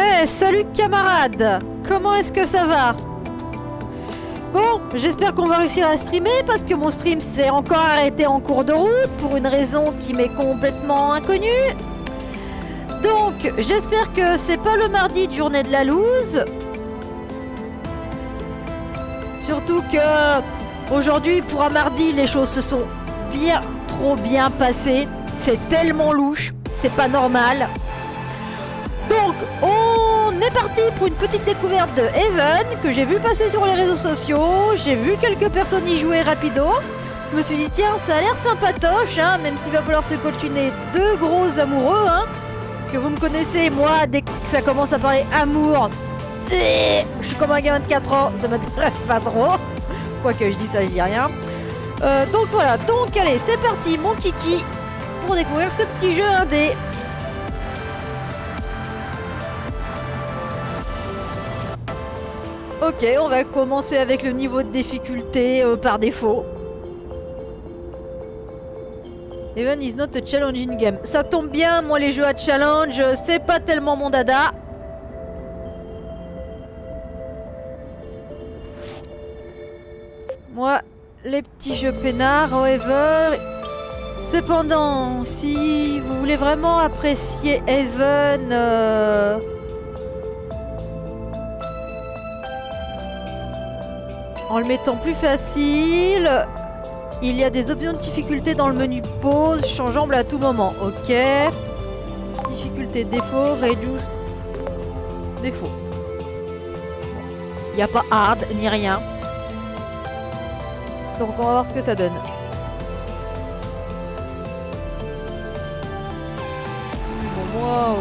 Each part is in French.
Eh, salut camarades! Comment est-ce que ça va? Bon, j'espère qu'on va réussir à streamer parce que mon stream s'est encore arrêté en cours de route pour une raison qui m'est complètement inconnue. Donc, j'espère que c'est pas le mardi de journée de la loose. Surtout que aujourd'hui, pour un mardi, les choses se sont bien trop bien passées. C'est tellement louche, c'est pas normal. Donc, on est parti pour une petite découverte de Haven que j'ai vu passer sur les réseaux sociaux. J'ai vu quelques personnes y jouer rapido. Je me suis dit, tiens, ça a l'air sympatoche, hein, même s'il va falloir se coltiner deux gros amoureux. Hein, parce que vous me connaissez, moi, dès que ça commence à parler amour, je suis comme un gamin de 4 ans, ça m'intéresse pas trop. Quoique je dis ça, je dis rien. Donc voilà, donc allez, c'est parti, mon kiki, pour découvrir ce petit jeu indé. Ok, on va commencer avec le niveau de difficulté par défaut. Even is not a challenging game. Ça tombe bien, moi les jeux à challenge, c'est pas tellement mon dada. Moi, les petits jeux peinards, however. Cependant, si vous voulez vraiment apprécier Haven, en le mettant plus facile, il y a des options de difficulté dans le menu pause, changeable à tout moment. Ok. Difficulté défaut, reduce. Défaut. Il n'y a pas hard ni rien. Donc on va voir ce que ça donne. Bon, moi,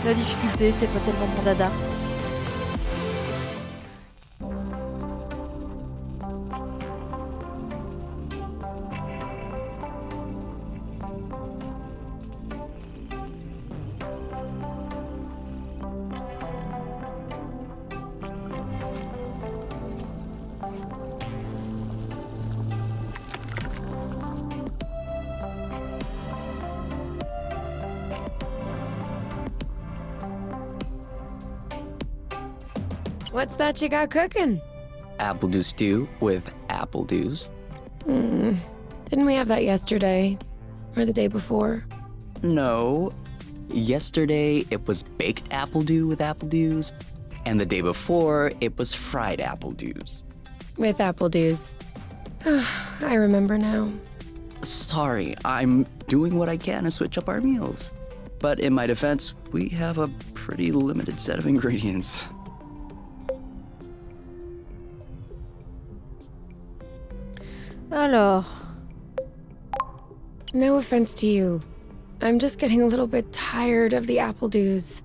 la difficulté, c'est pas tellement mon dada. What's that you got cooking? Apple dew stew with apple dews. Didn't we have that yesterday? Or the day before? No. Yesterday it was baked apple dew with apple dews, and the day before it was fried apple dews. With apple dews. I remember now. Sorry, I'm doing what I can to switch up our meals. But in my defense, we have a pretty limited set of ingredients. Alors. No offense to you. I'm just getting a little bit tired of the apple dews.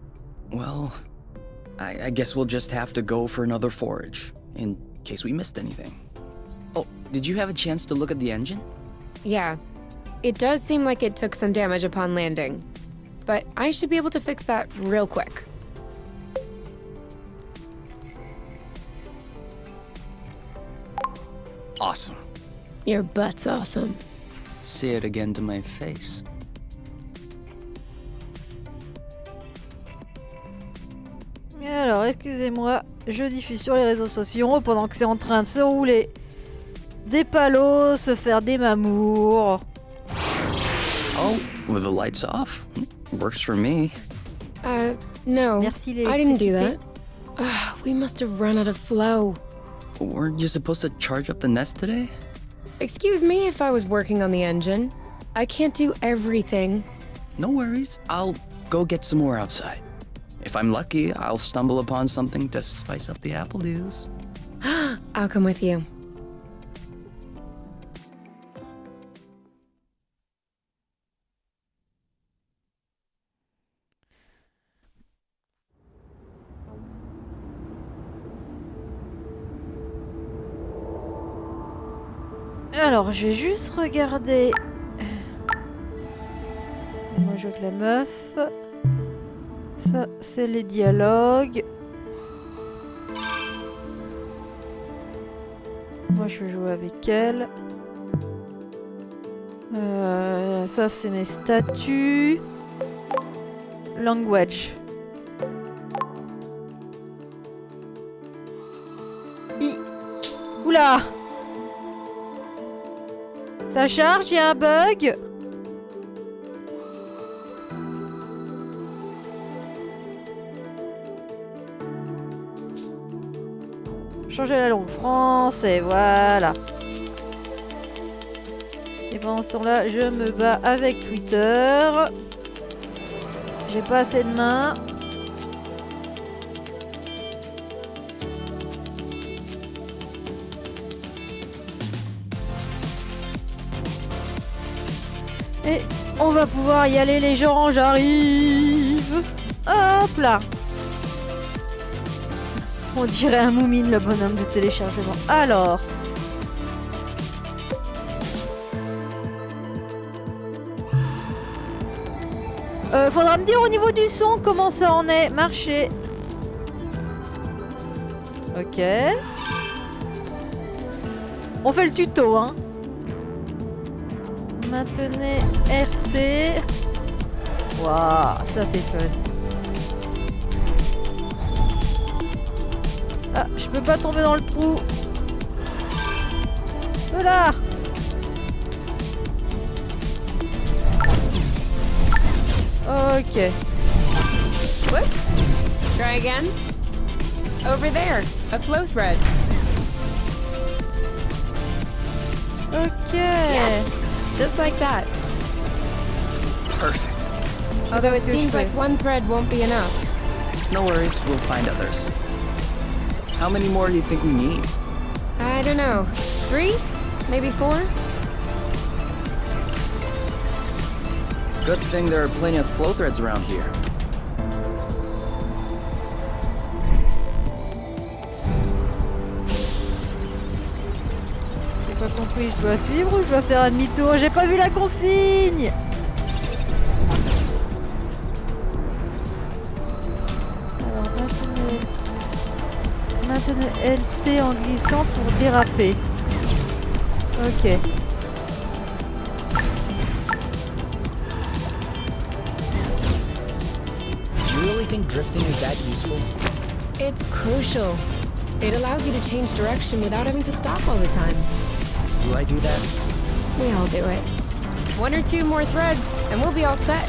Well, I guess we'll just have to go for another forage, in case we missed anything. Oh, did you have a chance to look at the engine? Yeah. It does seem like it took some damage upon landing. But I should be able to fix that real quick. Awesome. Your butt's awesome. Say it again to my face. Alors, excusez-moi, je diffuse sur les réseaux sociaux pendant que c'est en train de se rouler des palos, se faire des mamours. Oh, with the lights off? Works for me. No. Merci I didn't do that. We must have run out of flow. Weren't you supposed to charge up the nest today? Excuse me if I was working on the engine. I can't do everything. No worries. I'll go get some more outside. If I'm lucky, I'll stumble upon something to spice up the apple dews. I'll come with you. Alors, je vais juste regarder. Moi, je joue avec la meuf. Ça, c'est les dialogues. Moi, je vais jouer avec elle. Ça, c'est mes statuts. Language. Oula! Ça charge, il y a un bug. Changer la langue français, voilà. Et pendant ce temps-là, je me bats avec Twitter. J'ai pas assez de mains. Et on va pouvoir y aller les gens, j'arrive. Hop là. On dirait un moumine, le bonhomme de téléchargement. Alors. Faudra me dire au niveau du son comment ça en est. Marcher. Ok. On fait le tuto, hein. Maintenez RT. Waouh, ça c'est fun. Ah, je peux pas tomber dans le trou. Voilà. Ok. Whoops. Try again. Over there, a flow thread. Ok. Yes. Just like that. Perfect. Although it seems like one thread won't be enough. No worries, we'll find others. How many more do you think we need? I don't know. 3? Maybe 4? Good thing there are plenty of flow threads around here. J'ai pas compris, je dois suivre ou je dois faire un demi-tour? J'ai pas vu la consigne! Alors, maintenez LT en glissant pour déraper. Ok. Do you really think drifting is that useful? It's crucial. It allows you to change direction without having to stop all the time. Do I do that? We all do it. 1 or 2 more threads, and we'll be all set.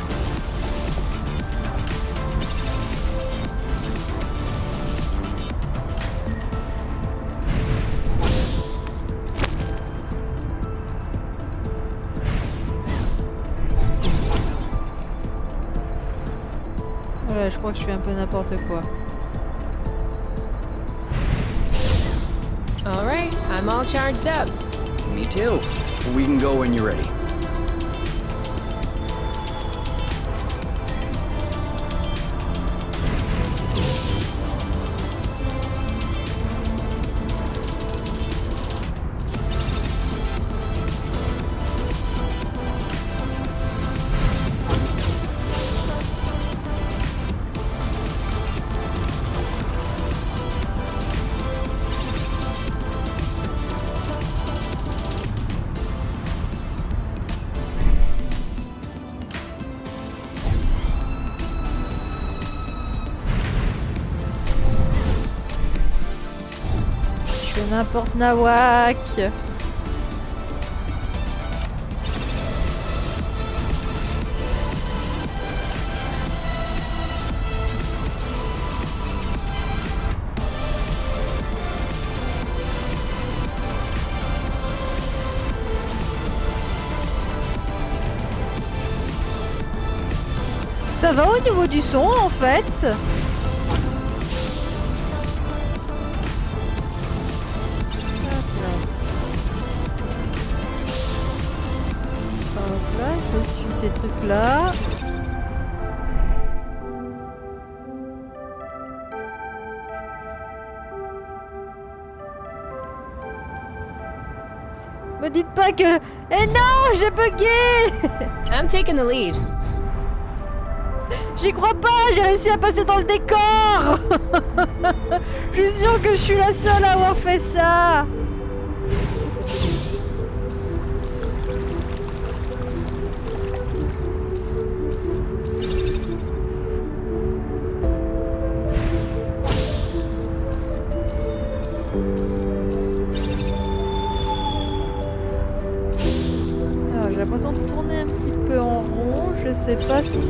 Ouais, je crois que je fais un peu n'importe quoi. All right, I'm all charged up. Me too. We can go when you're ready. N'importe nawak. Ça va au niveau du son en fait. Ces trucs là. Me dites pas que... Eh non, j'ai bugué. I'm taking the lead. J'y crois pas, j'ai réussi à passer dans le décor. Je suis sûre que je suis la seule à avoir fait ça.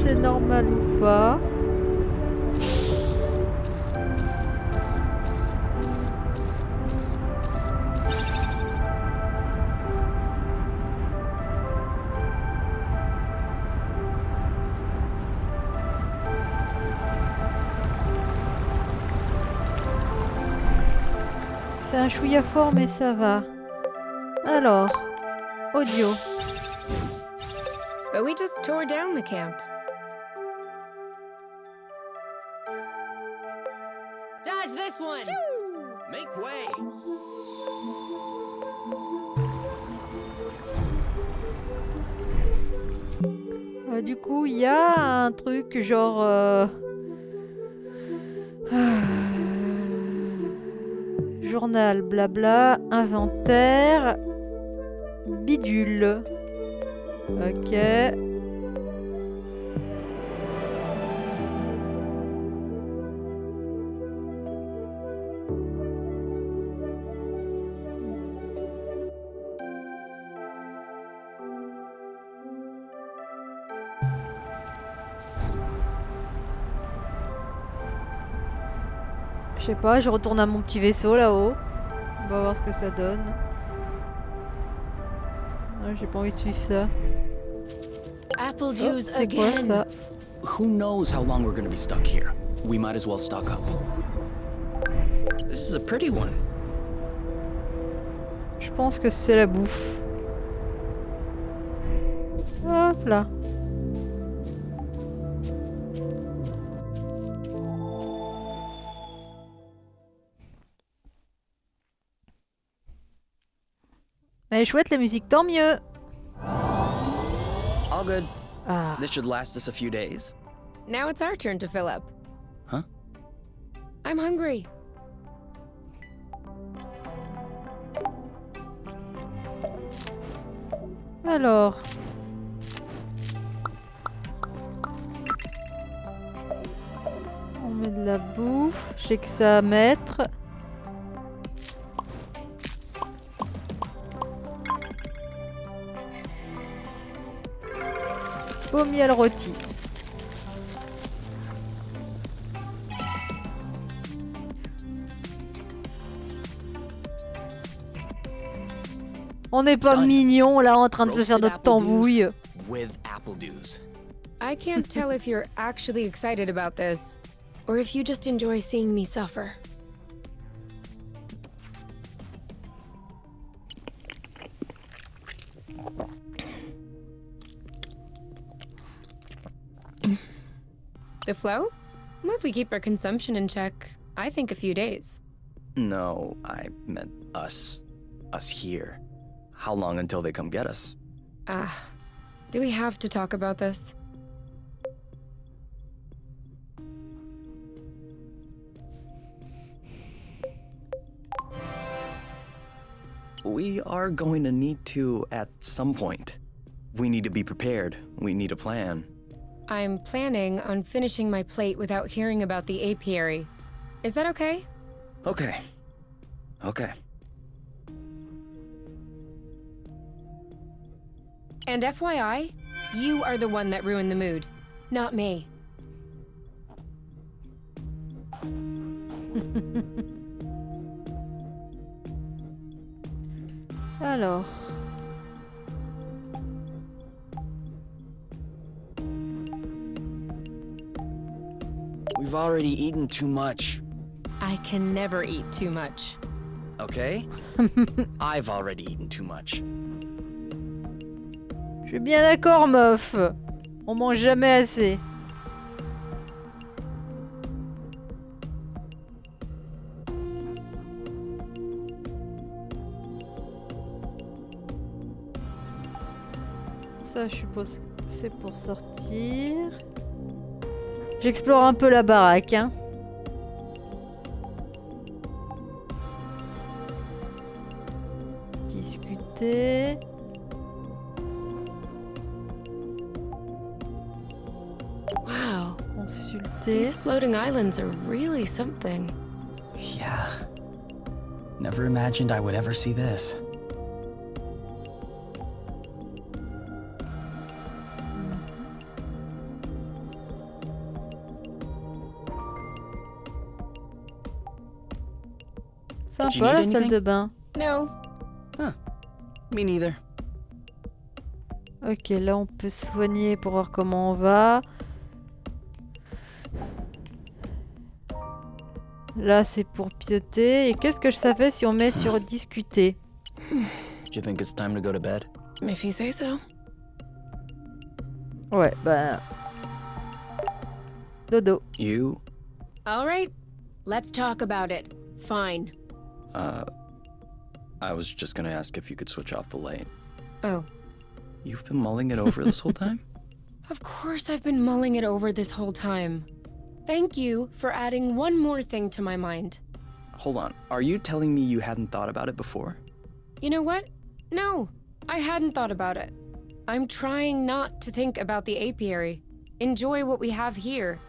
c'est normal ou pas. C'est un chouïa fort, mais ça va. Alors, audio. But we just tore down the camp. Dodge this one! Make way! Du coup, il y a un truc genre... journal, blabla, inventaire, bidule. Ok. Je sais pas, je retourne à mon petit vaisseau là-haut. On va voir ce que ça donne. Ouais, j'ai pas envie de suivre ça. Apple Oh, juice c'est quoi again. ça? Who knows how long we're gonna be stuck here? We might as well stock up. This is a pretty one. Je pense que c'est la bouffe. Hop là. Elle est chouette la musique, tant mieux. All good. Ah. This should last us a few days. Now it's our turn to fill up. Huh? I'm hungry. Alors. On met de la bouffe. Je sais que ça à mettre. Au miel rôti. On n'est pas Done. mignons là en train de se faire Roasted notre apple tambouille. dews with apple dews. I can't tell if you're actually excited about this, or if you just enjoy seeing me suffer. The flow? Well, if we keep our consumption in check, I think a few days. No, I meant us. Us here. How long until they come get us? Do we have to talk about this? We are going to need to at some point. We need to be prepared. We need a plan. I'm planning on finishing my plate without hearing about the apiary. Is that okay? Okay. Okay. And FYI, you are the one that ruined the mood, not me. Alors. We've already eaten too much. I can never eat too much. Okay? I've already eaten too much. Je suis bien d'accord, meuf. On mange jamais assez. Ça, je suppose que c'est pour sortir. J'explore un peu la baraque, hein. Discuter. Wow, Consulter. these floating islands are really something. Yeah. Never imagined I would ever see this. Do you Sympa need la salle anything? de bain. No. Me neither. Ok, là on peut se soigner pour voir comment on va. Là c'est pour piauter. Et qu'est-ce que ça fait si on met sur discuter? Do you think it's time to go to bed? If you say so. Ouais, bah... Dodo. You? All right. Let's talk about it. Fine. I was just gonna ask if you could switch off the light. Oh. You've been mulling it over this whole time? Of course I've been mulling it over this whole time. Thank you for adding one more thing to my mind. Hold on. Are you telling me you hadn't thought about it before? You know what? No, I hadn't thought about it. I'm trying not to think about the apiary. Enjoy what we have here,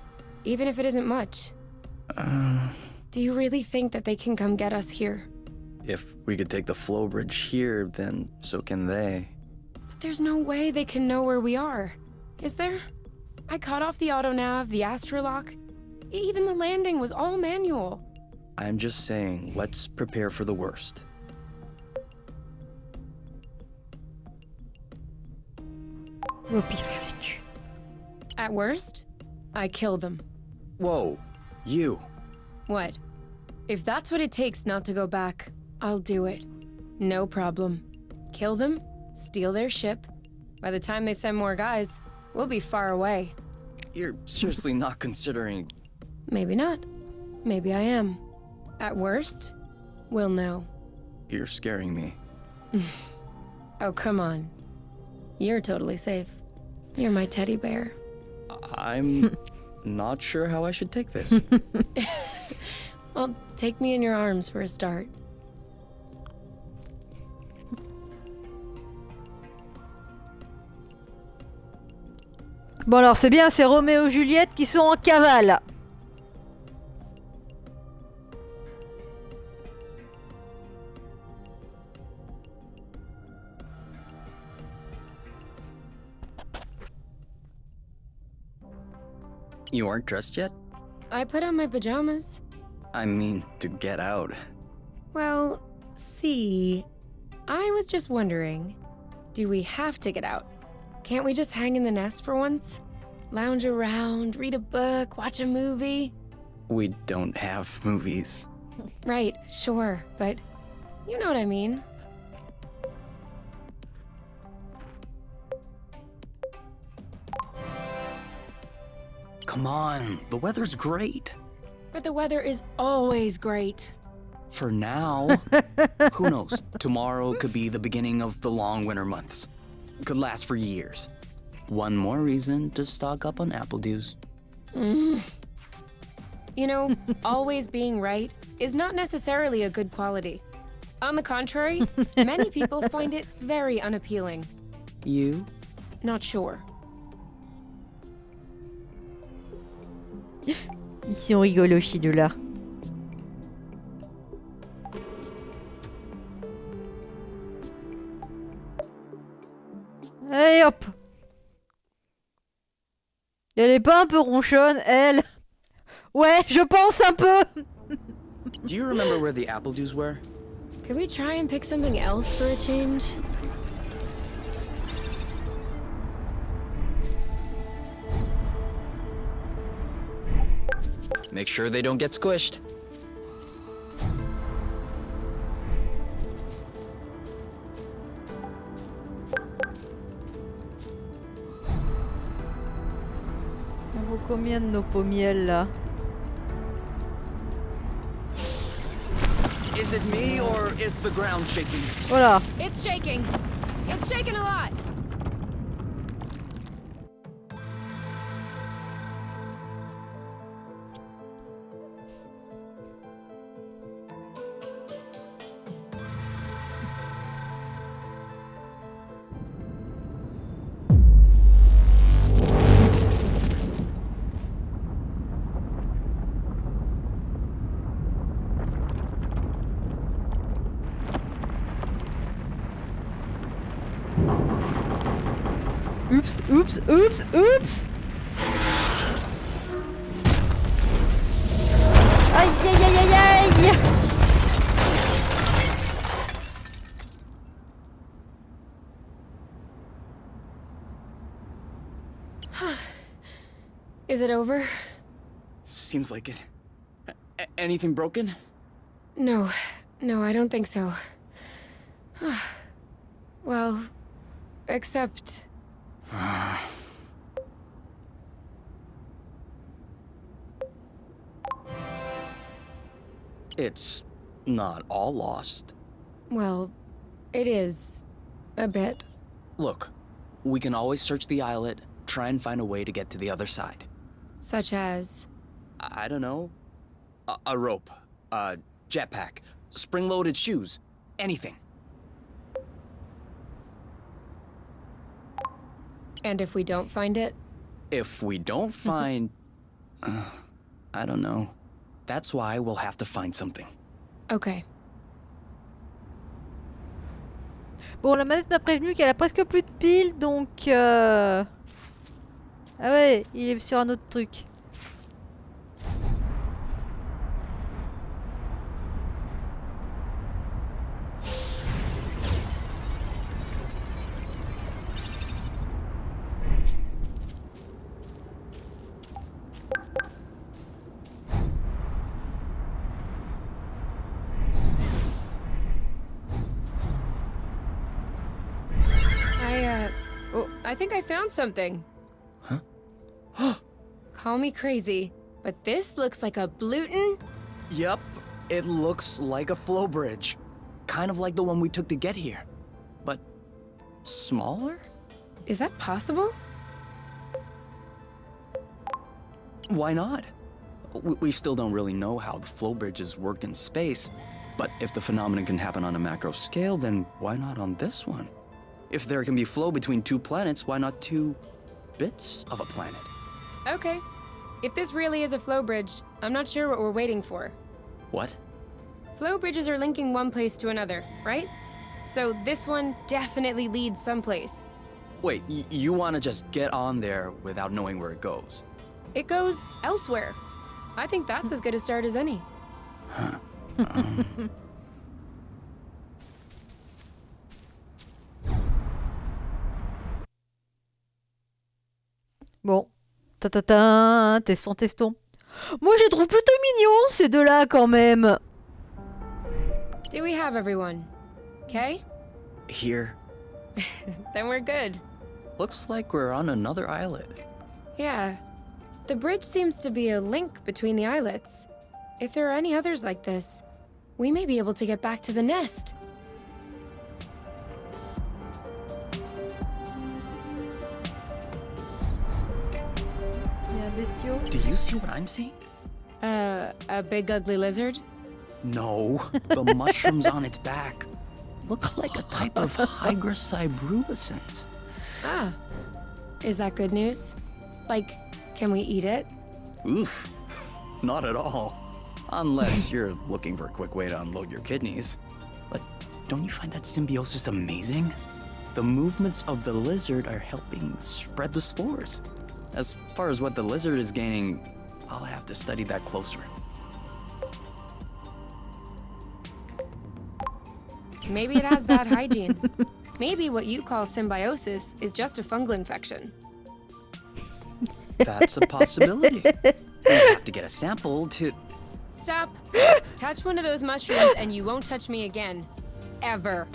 even if it isn't much. Do you really think that they can come get us here? If we could take the flow bridge here, then so can they. But there's no way they can know where we are, is there? I cut off the autonav, the astrolock. Even the landing was all manual. I'm just saying, let's prepare for the worst. Au pire, je les tue. At worst, I kill them. Whoa, you. What? If that's what it takes not to go back, I'll do it. No problem. Kill them, steal their ship. By the time they send more guys, we'll be far away. You're seriously not considering... Maybe not. Maybe I am. At worst, we'll know. You're scaring me. Oh, come on. You're totally safe. You're my teddy bear. I'm not sure how I should take this. Well, take me in your arms for a start. Bon alors c'est bien, c'est Roméo et Juliette qui sont en cavale. You aren't dressed yet? I put on my pajamas. I mean, to get out. Well, see, I was just wondering, do we have to get out? Can't we just hang in the nest for once? Lounge around, read a book, watch a movie? We don't have movies. Right, sure, but you know what I mean. Come on, the weather's great. But the weather is always great. For now. Who knows? Tomorrow could be the beginning of the long winter months. Could last for years. One more reason to stock up on apple dews. You know, always being right is not necessarily a good quality. On the contrary, many people find it very unappealing. You? Not sure. Ils sont rigolos, Shidula. Allez hop. Elle est pas un peu ronchonne, elle? Ouais, je pense un peu. Do you remember where the apple dews were? Could we try and pick something else for a change? Make sure they don't get squished. On vaut combien de nos pommiels là? Is it me or is the ground shaking? Voilà. It's shaking. It's shaking a lot. Oups, oups, oups, oups. Aïe, aïe, aïe, aïe, aïe. Is it over? Seems like it. Anything broken? No, I don't think so. Well, except... It's not all lost. Well, it is. A bit. Look, we can always search the islet, try and find a way to get to the other side. Such as... I don't know. A rope, a jetpack, spring-loaded shoes, anything. And if we don't find it? If we don't find... I don't know. That's why we'll have to find something. Okay. Bon, la manette m'a prévenu qu'elle a presque plus de piles, donc... Ah ouais, il est sur un autre truc. I think I found something. Huh? Call me crazy, but this looks like a Bluton? Yep, it looks like a flow bridge. Kind of like the one we took to get here. But smaller? Is that possible? Why not? We still don't really know how the flow bridges work in space, but if the phenomenon can happen on a macro scale, then why not on this one? If there can be flow between two planets, why not two bits of a planet? Okay. If this really is a flow bridge, I'm not sure what we're waiting for. What? Flow bridges are linking one place to another, right? So this one definitely leads someplace. Wait, you want to just get on there without knowing where it goes? It goes elsewhere. I think that's as good a start as any. Huh. Bon. Ta-ta-ta, testons. Moi, je les trouve plutôt mignons, ces deux-là, quand même. Do we have everyone? Okay? Here. Then we're good. Looks like we're on another islet. Yeah. The bridge seems to be a link between the islets. If there are any others like this, we may be able to get back to the nest. Do you see what I'm seeing? A big ugly lizard? No, the mushrooms on its back. Looks like a type of hygroscybrubescens. Ah. Is that good news? Like, can we eat it? Oof, not at all. Unless you're looking for a quick way to unload your kidneys. But don't you find that symbiosis amazing? The movements of the lizard are helping spread the spores. As far as what the lizard is gaining, I'll have to study that closer. Maybe it has bad hygiene. Maybe what you call symbiosis is just a fungal infection. That's a possibility. We have to get a sample to... Stop. Touch one of those mushrooms and you won't touch me again. Ever.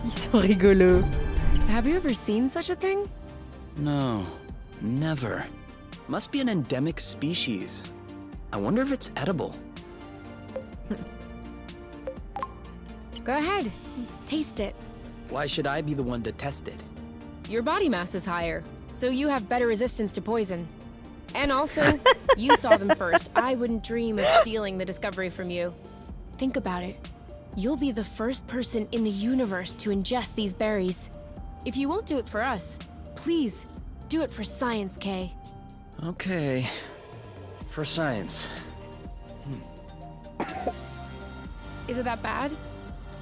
Ils sont rigolos. Have you ever seen such a thing? No, never. Must be an endemic species. I wonder if it's edible. Go ahead. Taste it. Why should I be the one to test it? Your body mass is higher, so you have better resistance to poison. And also, you saw them first. I wouldn't dream of stealing the discovery from you. Think about it. You'll be the first person in the universe to ingest these berries. If you won't do it for us, please, do it for science, Kay. Okay. For science. Is it that bad?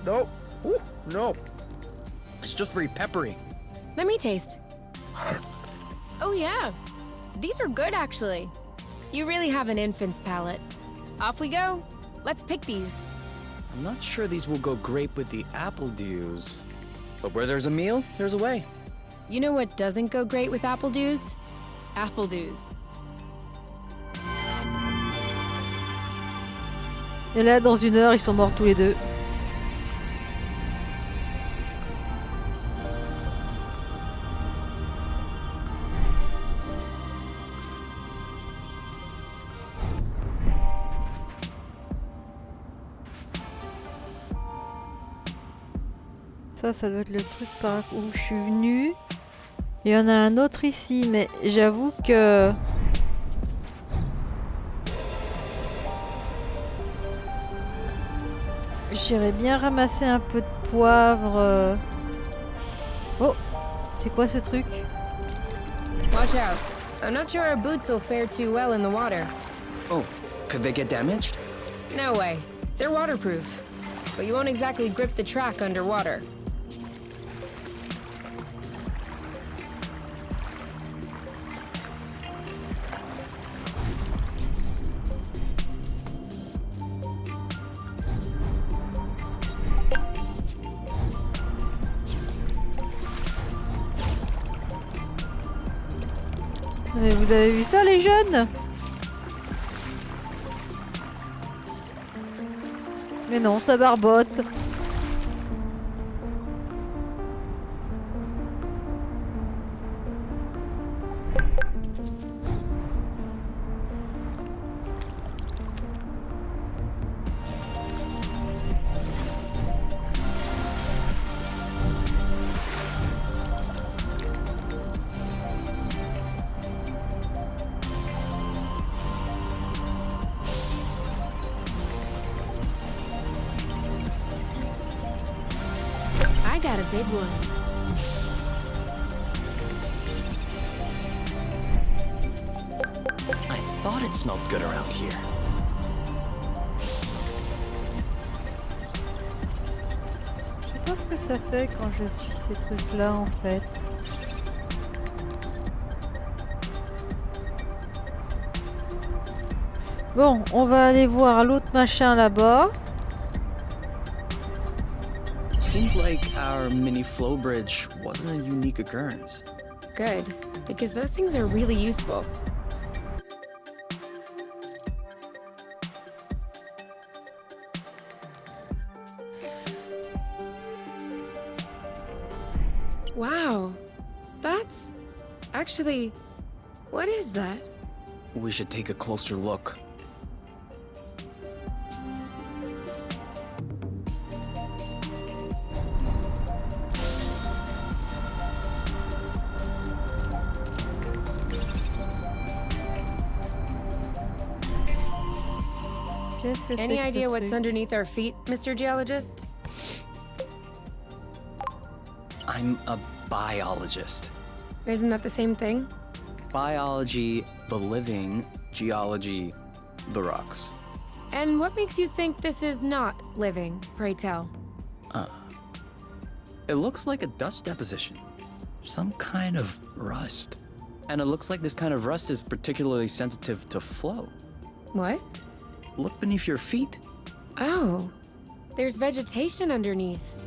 No. Ooh, no. It's just very peppery. Let me taste. Oh yeah, these are good actually. You really have an infant's palate. Off we go. Let's pick these. I'm not sure these will go great with the apple dews. But where there's a meal, there's a way. You know what doesn't go great with apple dews? Apple dews. Et là, dans 1 heure, ils sont morts tous les deux. Ça doit être le truc par où je suis venue. Il y en a un autre ici, mais j'avoue que... J'irais bien ramasser un peu de poivre. Oh, c'est quoi ce truc? Watch out. I'm not sure our boots will fare too well in the water. Oh, could they get damaged? No way. They're waterproof. But you won't exactly grip the track underwater. Mais vous avez vu ça, les jeunes? Mais non, ça barbote. I got a big one. I thought it smelled good around here. Je sais pas ce que ça fait quand je suis ces trucs-là, en fait. Bon, on va aller voir l'autre machin là-bas. Seems like our mini flow bridge wasn't a unique occurrence. Good, because those things are really useful. Wow, that's... Actually, what is that? We should take a closer look. Qu'est-ce que c'est Any que ce idea what's truc? underneath our feet, Mr. Geologist? I'm a biologist. Isn't that the same thing? Biology, the living, geology, the rocks. And what makes you think this is not living, pray tell? It looks like a dust deposition. Some kind of rust. And it looks like this kind of rust is particularly sensitive to flow. What? Look beneath your feet. Oh, there's vegetation underneath.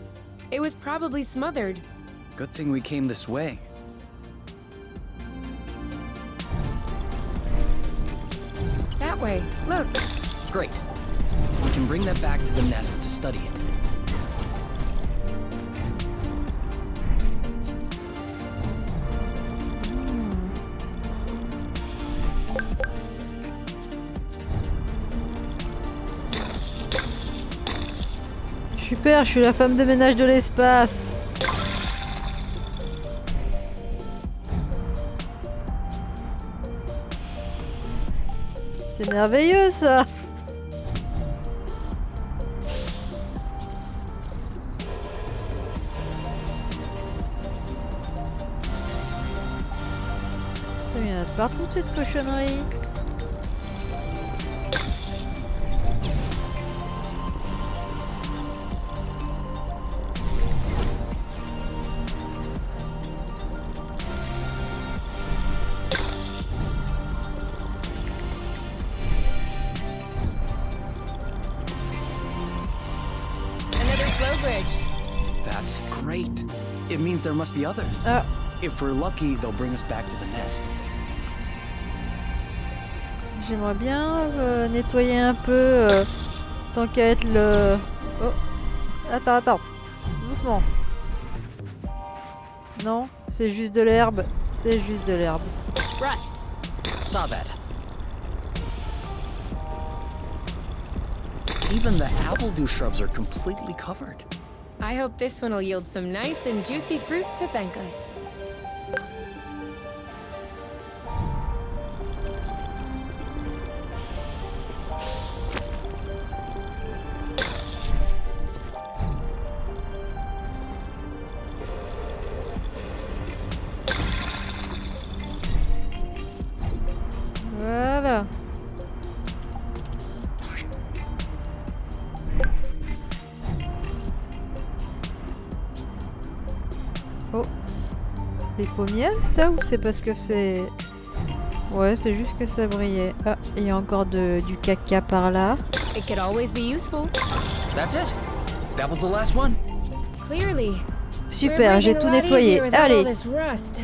It was probably smothered. Good thing we came this way. That way, look. Great. We can bring that back to the nest to study it. Super, je suis la femme de ménage de l'espace. C'est merveilleux ça. Il y en a de partout cette cochonnerie. great. It means there must be others. Ah, If we're lucky, they'll bring us back to the nest. j'aimerais bien nettoyer un peu tant qu'à être le... Oh, attends. Doucement. Non, c'est juste de l'herbe. C'est juste de l'herbe. Rust. Saw that. Even the appledew shrubs are completely covered. I hope this one will yield some nice and juicy fruit to thank us. Voilà. Oh. Des pommiers, ça, ou c'est parce que c'est... Ouais, c'est juste que ça brillait. Ah, il y a encore du caca par là. It could always be useful. That's it. That was the last one. Clearly. Super, j'ai tout nettoyé. Allez. Rust.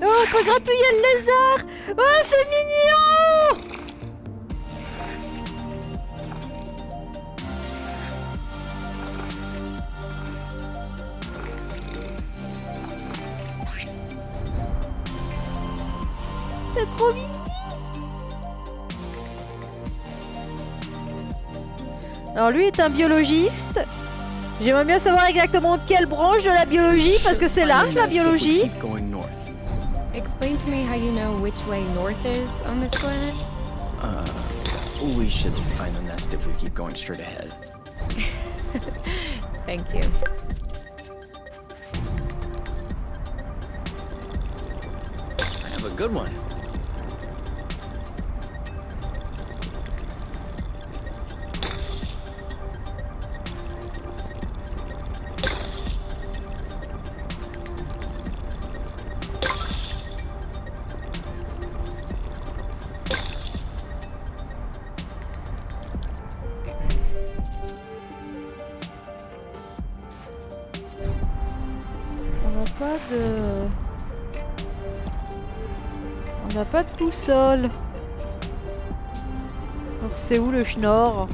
Oh, faut gratouiller le lézard. Oh, c'est mignon. C'est trop mignon. Alors lui est un biologiste. J'aimerais bien savoir exactement quelle branche de la biologie, parce que c'est large la biologie. Keep going north. Explain to me how you know which way north is on this planet. We should find the nest if we keep going straight ahead. Thank you. I have a good one. On n'a pas de boussole. Donc c'est où le schnorr?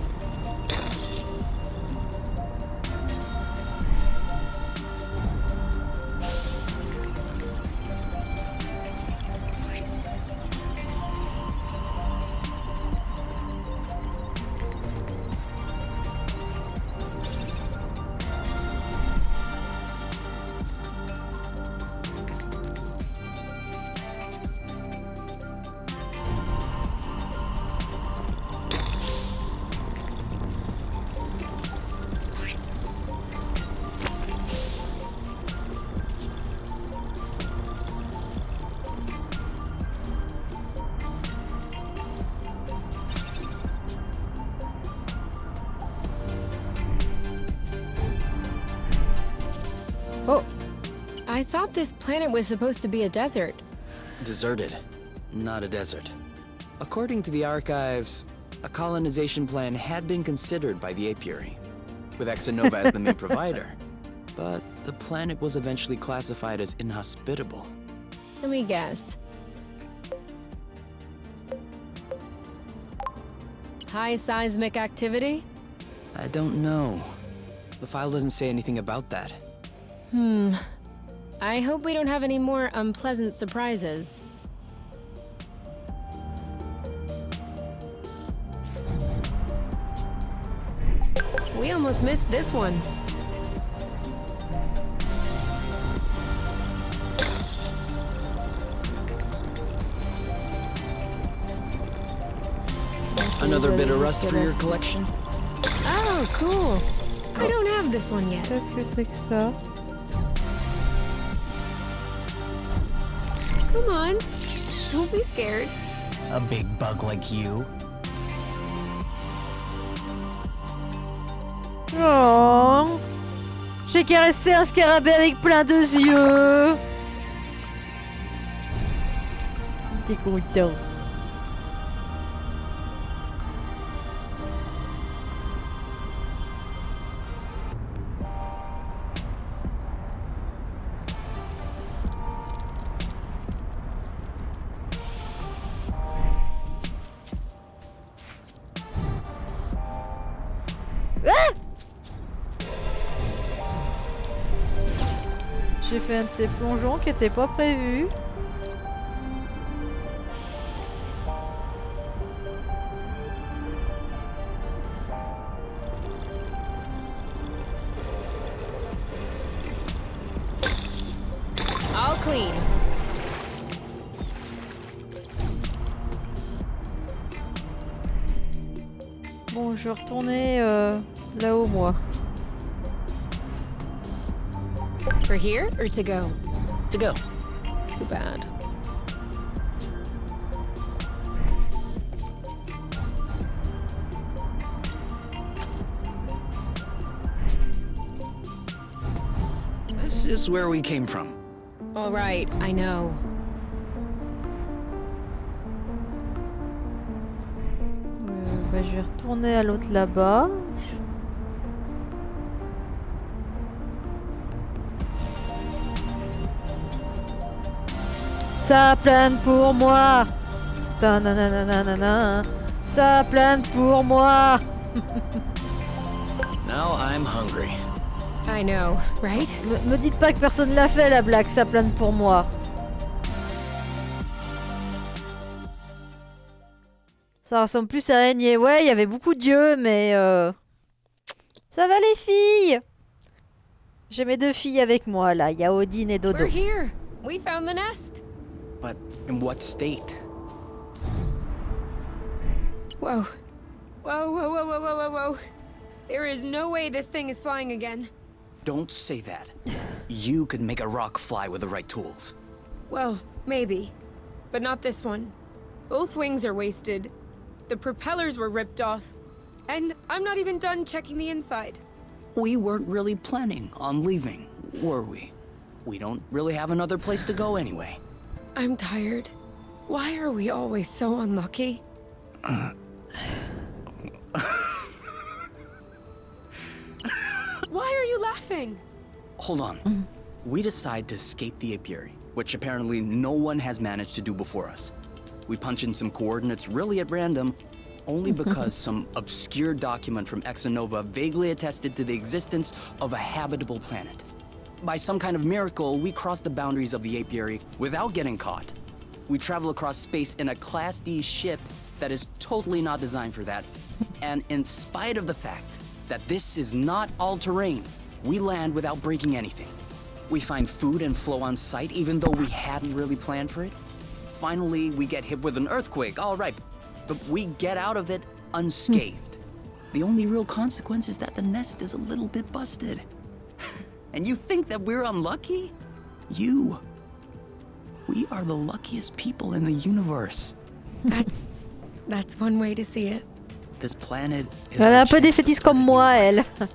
Oh, I thought this planet was supposed to be a desert. Deserted, not a desert. According to the archives, a colonization plan had been considered by the apiary, with Exonova as the main provider. But the planet was eventually classified as inhospitable. Let me guess. High seismic activity? I don't know. The file doesn't say anything about that. I hope we don't have any more unpleasant surprises. We almost missed this one. Another bit of rust for your collection? Oh, cool. I don't have this one yet. qu'est-ce que c'est que ça? Come on. Don't be scared. A big bug like you? Oh, j'ai caressé un scarabée avec plein de yeux. T'es content. J'ai fait un de ces plongeons qui était pas prévu. All clean. Bon, je vais retourner là-haut, moi. For here or to go? To go. Too bad. This is where we came from. All right, I know. Bah, je vais retourner à l'autre là-bas. Ça plane pour moi. Ta-na-na-na-na-na. Ça plane pour moi. Now I'm hungry. I know, right? Me dites pas que personne l'a fait la blague, ça plane pour moi. Ça ressemble plus à Régnier. Ouais, il y avait beaucoup d'yeux, mais ça va les filles. J'ai mes deux filles avec moi là, il y a Odine et Dodo. We're here. We found the nest. But in what state? Whoa. Whoa, whoa, whoa, whoa, whoa, whoa, whoa. There is no way this thing is flying again. Don't say that. You could make a rock fly with the right tools. Well, maybe. But not this one. Both wings are wasted. The propellers were ripped off. And I'm not even done checking the inside. We weren't really planning on leaving, were we? We don't really have another place to go anyway. I'm tired. Why are we always so unlucky? Why are you laughing? Hold on. We decide to escape the apiary, which apparently no one has managed to do before us. We punch in some coordinates really at random, only because some obscure document from Exonova vaguely attested to the existence of a habitable planet. By some kind of miracle, we cross the boundaries of the apiary without getting caught. We travel across space in a Class D ship that is totally not designed for that. And in spite of the fact that this is not all-terrain, we land without breaking anything. We find food and flow on site even though we hadn't really planned for it. Finally, we get hit with an earthquake, all right, but we get out of it unscathed. The only real consequence is that the nest is a little bit busted. And you think that we're unlucky? We are the luckiest people in the universe. That's one way to see it. This planet is Elle a our un peu chance to défaitiste start comme a new moi, life elle.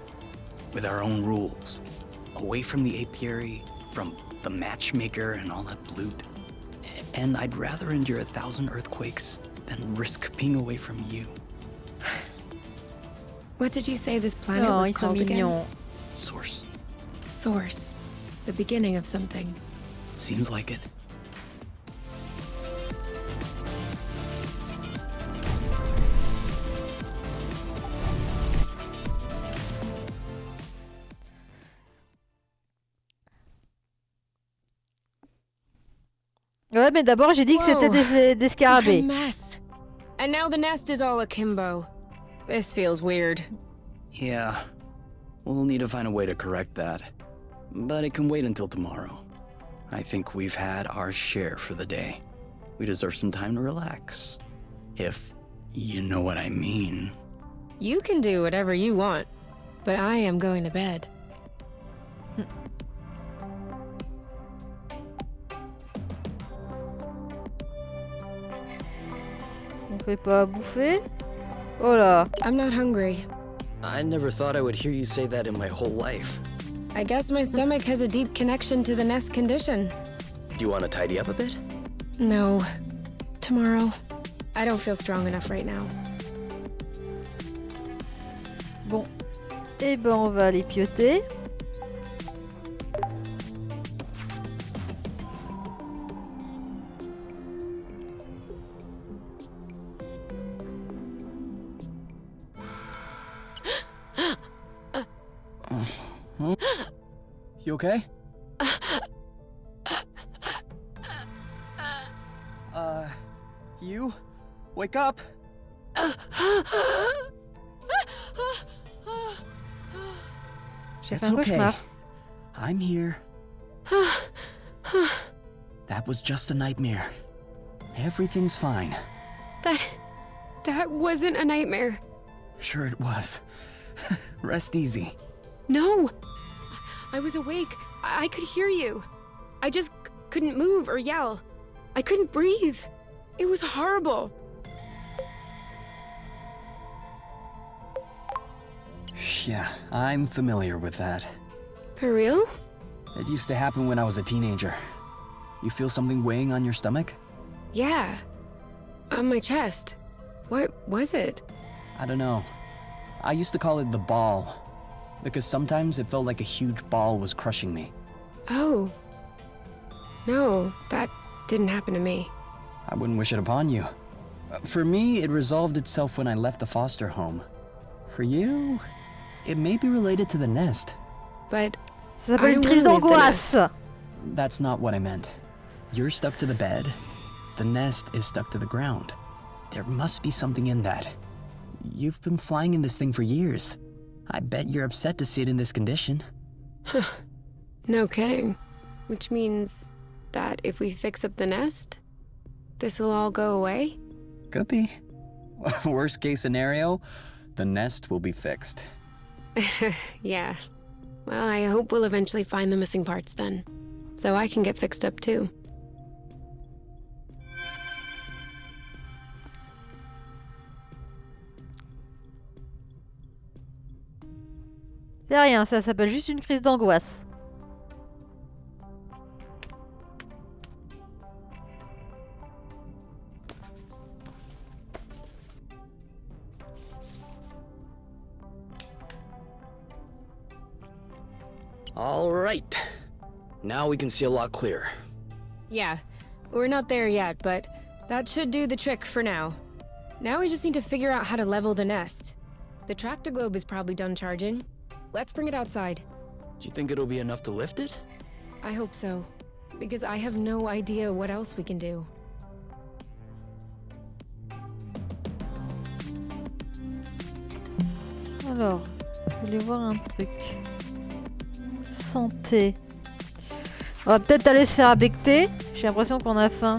with our own rules. Away from the apiary, from the matchmaker and all that loot. And I'd rather endure 1,000 earthquakes than risk being away from you. What did you say this planet Oh, was ils sont called again? mignons. Source. Source. The beginning of something. Seems like it. Ouais, mais d'abord j'ai dit que c'était des What a scarabées. mess. And now the nest is all akimbo. This feels weird. Yeah. We'll need to find a way to correct that. But it can wait until tomorrow. I think we've had our share for the day. We deserve some time to relax. If you know what I mean. You can do whatever you want, but I am going to bed. On fait pas à bouffer. Oh là. I'm not hungry. I never thought I would hear you say that in my whole life. I guess my stomach has a deep connection to the nest condition. Do you want to tidy up a bit? No. tomorrow. I don't feel strong enough right now. Bon. Eh ben, on va aller pioter. You okay? You? Wake up! J'ai fait It's un okay. cauchemar. I'm here. That was just a nightmare. Everything's fine. That wasn't a nightmare. Sure it was. Rest easy. No! I was awake. I could hear you. I just couldn't move or yell. I couldn't breathe. It was horrible. Yeah, I'm familiar with that. For real? It used to happen when I was a teenager. You feel something weighing on your stomach? Yeah. On my chest. What was it? I don't know. I used to call it the ball, because sometimes it felt like a huge ball was crushing me. Oh. No, that didn't happen to me. I wouldn't wish it upon you. For me, it resolved itself when I left the foster home. For you, it may be related to the nest. But Ça s'appelle I une don't crise wanna leave the d'angoisse. That's not what I meant. You're stuck to the bed. The nest is stuck to the ground. There must be something in that. You've been flying in this thing for years. I bet you're upset to see it in this condition. no kidding. Which means that if we fix up the nest, this'll all go away? Could be. Worst case scenario, the nest will be fixed. Yeah. Well, I hope we'll eventually find the missing parts then. So I can get fixed up too. C'est rien, ça s'appelle juste une crise d'angoisse. All right. Now we can see a lot clearer. Yeah, we're not there yet, but that should do the trick for now. Now we just need to figure out how to level the nest. The tractoglobe is probably done charging. Let's bring it outside. Do you think it'll be enough to lift it? I hope so, because I have no idea what else we can do. Alors, je voulais voir un truc. Santé. On va peut-être aller se faire abecter. J'ai l'impression qu'on a faim.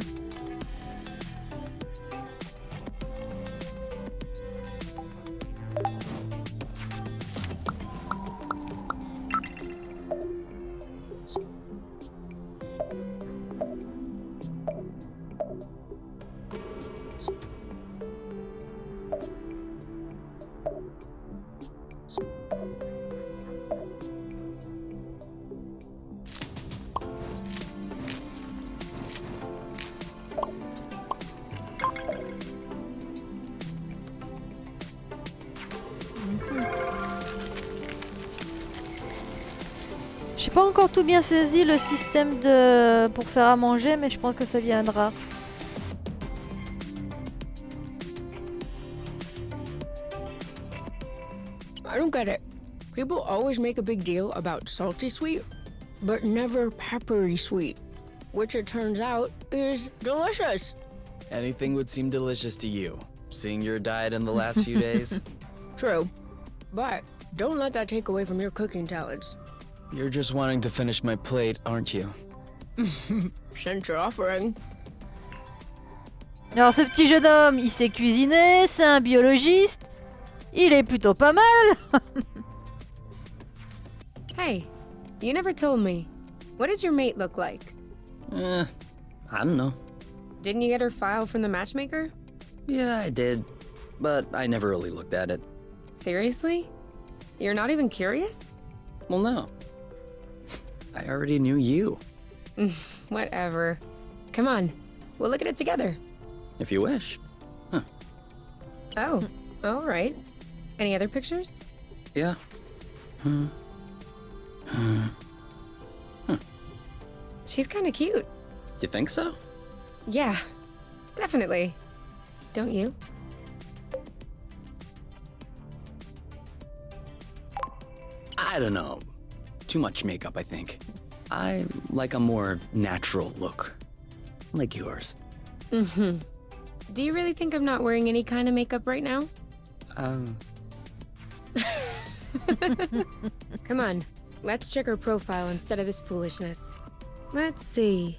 J'ai pas encore tout bien saisi le système de pour faire à manger, mais je pense que ça viendra. I don't get it. People always make a big deal about salty sweet, but never peppery sweet, which it turns out is delicious. Anything would seem delicious to you, seeing your diet in the last few days. True, but don't let that take away from your cooking talents. You're just wanting to finish my plate, aren't you? Since you're offering. Alors ce petit jeune homme, il sait cuisiner, c'est un biologiste. Il est plutôt pas mal. Hey, you never told me. What does your mate look like? I don't know. Didn't you get her file from the matchmaker? Yeah, I did, but I never really looked at it. Seriously? You're not even curious? Well, no. I already knew you. Whatever. Come on, we'll look at it together. if you wish. Oh, all right. Any other pictures? Yeah. She's kind of cute. You think so? Yeah, definitely. Don't you? I don't know. Too much makeup, I think. I like a more natural look. Like yours. Mm-hmm. Do you really think I'm not wearing any kind of makeup right now? Come on, let's check her profile instead of this foolishness. Let's see.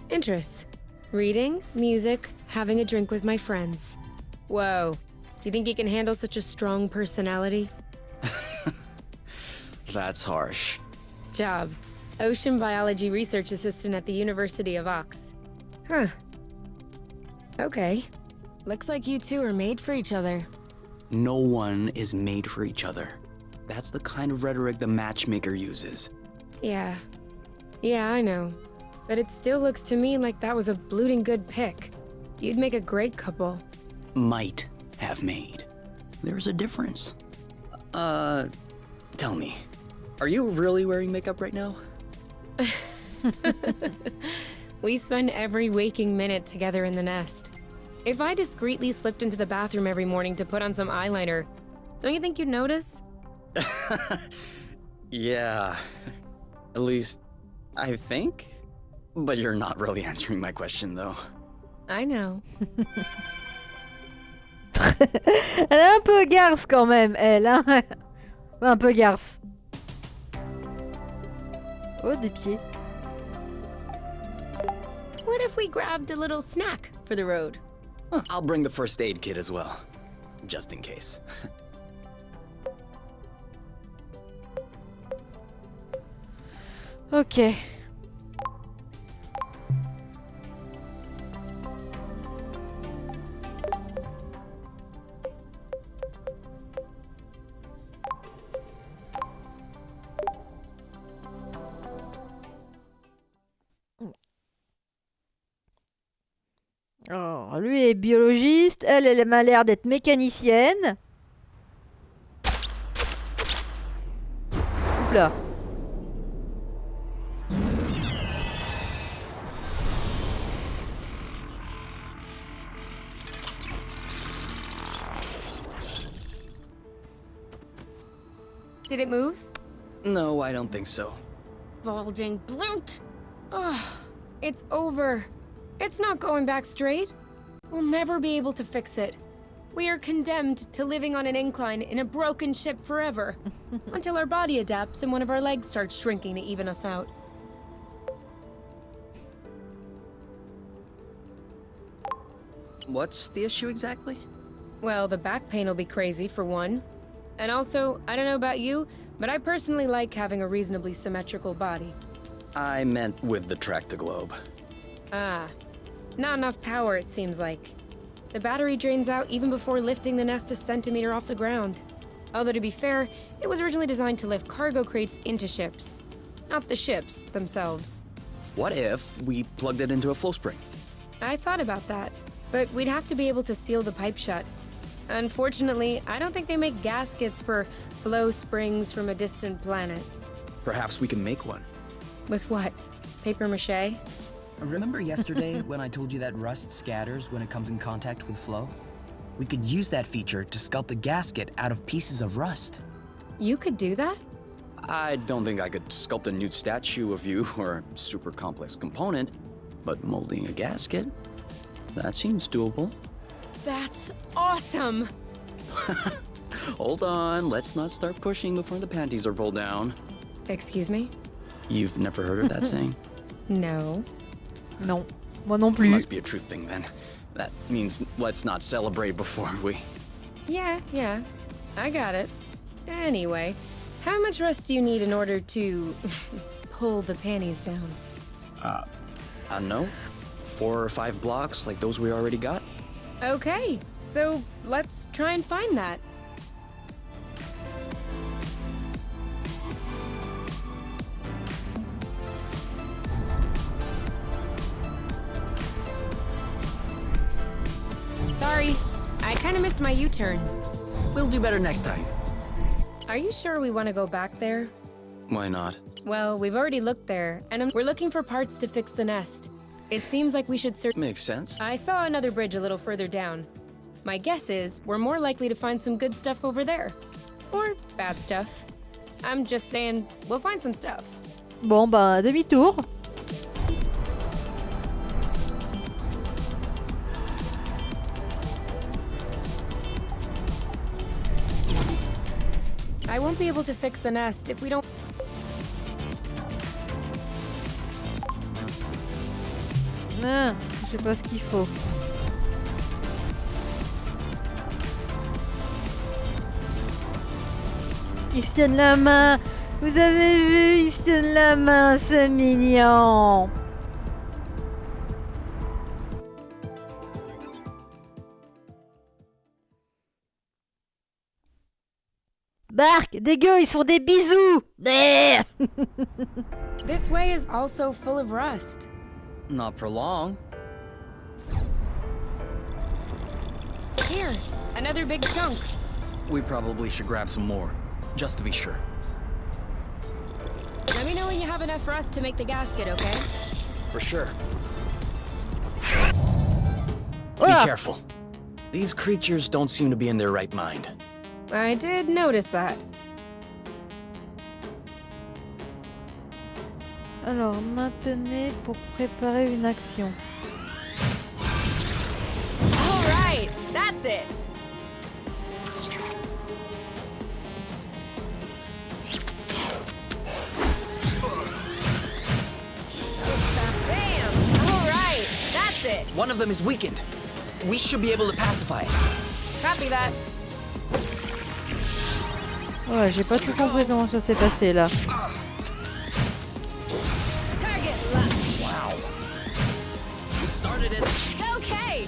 Interests. Reading, music, having a drink with my friends. Whoa. Do you think you can handle such a strong personality? That's harsh. Job. Ocean biology research assistant at the University of Ox. Huh. Okay. Looks like you two are made for each other. No one is made for each other. That's the kind of rhetoric the matchmaker uses. Yeah. Yeah, I know. But it still looks to me like that was a blooting good pick. You'd make a great couple. Might have made. There's a difference. Tell me, are you really wearing makeup right now? We spend every waking minute together in the nest. If I discreetly slipped into the bathroom every morning to put on some eyeliner, don't you think you'd notice? Yeah. At least, I think? But you're not really answering my question, though. I know. Elle est un peu garce quand même, elle. Hein. Un peu garce. Oh, des pieds. What if we grabbed a little snack for the road? I'll bring the first aid kit as well. Just in case. Ok. Alors, lui est biologiste, elle m'a l'air d'être mécanicienne. Oula. Did it move? No, I don't think so. Bulging bloot! Oh, it's over. It's not going back straight. We'll never be able to fix it. We are condemned to living on an incline in a broken ship forever, until our body adapts and one of our legs starts shrinking to even us out. What's the issue exactly? Well, the back pain will be crazy, for one. And also, I don't know about you, but I personally like having a reasonably symmetrical body. I meant with the track-to-globe. Ah, not enough power, it seems like. The battery drains out even before lifting the nest a centimeter off the ground. Although to be fair, it was originally designed to lift cargo crates into ships, not the ships themselves. What if we plugged it into a flow spring? I thought about that, but we'd have to be able to seal the pipe shut. Unfortunately, I don't think they make gaskets for flow springs from a distant planet. Perhaps we can make one. With what? Paper mache? Remember yesterday when I told you that rust scatters when it comes in contact with flow? We could use that feature to sculpt a gasket out of pieces of rust. You could do that? I don't think I could sculpt a nude statue of you or a super complex component, but molding a gasket? That seems doable. That's awesome! Hold on, let's not start pushing before the panties are pulled down. Excuse me? You've never heard of that saying? No. Non. Moi non It plus. must be a true thing then. That means let's not celebrate before we... Yeah, I got it. Anyway, how much rust do you need in order to pull the panties down? I don't know. 4 or 5 blocks like those we already got? Okay, so let's try and find that. Sorry, I kind of missed my U-turn. We'll do better next time. Are you sure we want to go back there? Why not? Well, we've already looked there, and we're looking for parts to fix the nest. It seems like we should search. Makes sense. I saw another bridge a little further down. My guess is we're more likely to find some good stuff over there. Or bad stuff. I'm just saying, we'll find some stuff. Bon, bah, demi-tour. I won't be able to fix the nest if we don't. Ah, je sais pas ce qu'il faut. Il se tiennent la main. Vous avez vu, ils se tiennent la main, c'est mignon. Bark, dégueu, ils sont des bisous. Bleh. This way is also full of rust. Not for long. Here, another big chunk. We probably should grab some more, just to be sure. Let me know when you have enough rust to make the gasket, okay? For sure. Ah. Be careful. These creatures don't seem to be in their right mind. I did notice that. Alors, maintenez pour préparer une action. All right, that's it. Bam! All right, that's it. One of them is weakened. We should be able to pacify it. Copy that. Ouais, j'ai pas tout compris comment ça s'est passé là. Target locked. Wow. You started it. Okay.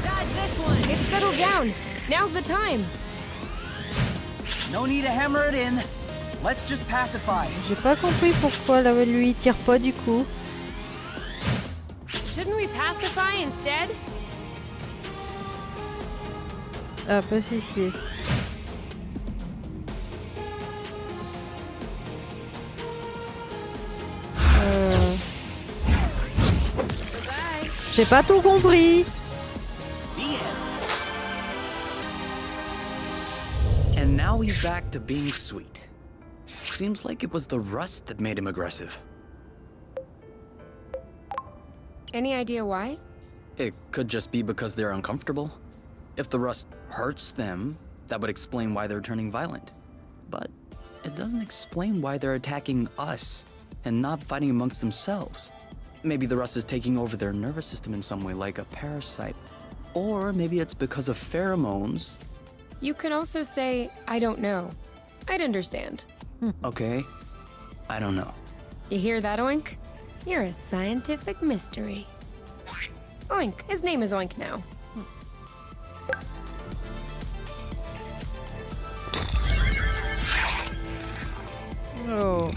Dodge this one. It's settled down. Now's the time. No need to hammer it in. Let's just pacify. J'ai pas compris pourquoi là, lui il tire pas du coup. Shouldn't we pacify instead? Ah, pacifier. Bye. J'ai pas tout compris. And now he's back to being sweet. Seems like it was the rust that made him aggressive. Any idea why? It could just be because they're uncomfortable. If the rust hurts them, that would explain why they're turning violent. But it doesn't explain why they're attacking us and not fighting amongst themselves. Maybe the rust is taking over their nervous system in some way, like a parasite. Or maybe it's because of pheromones. You can also say, I don't know. I'd understand. Okay, I don't know. You hear that, Oink? You're a scientific mystery. Oink. His name is Oink now. Oh.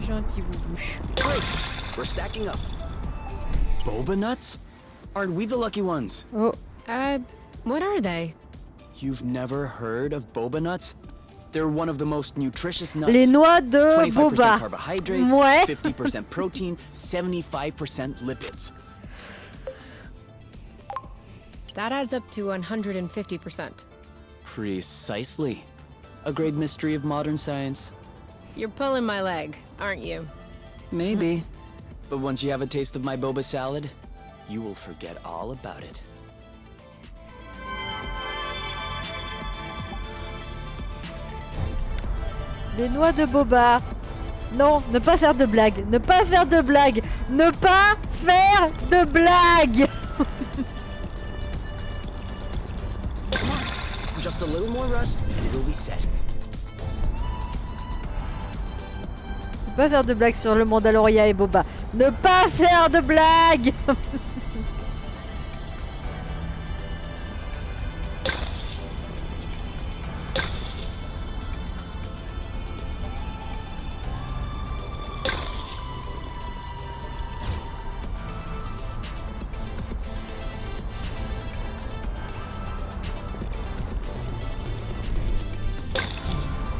Gentil boubouche. Great, we're stacking up. Boba nuts? Aren't we the lucky ones? Oh. What are they? You've never heard of boba nuts? They're one of the most nutritious nuts. Les noix de 25% boba. carbohydrates, Ouais. 50% protein, 75% lipids. That adds up to 150%. Precisely. A great mystery of modern science. You're pulling my leg, aren't you? Maybe. But once you have a taste of my boba salad, you will forget all about it. Les noix de boba. Non, ne pas faire de blagues. Ne pas faire de blagues. Ne pas faire de blagues. Just a little more rust, and it'll be set. Ne pas faire de blagues sur le Mandalorian et Boba. Ne pas faire de blagues.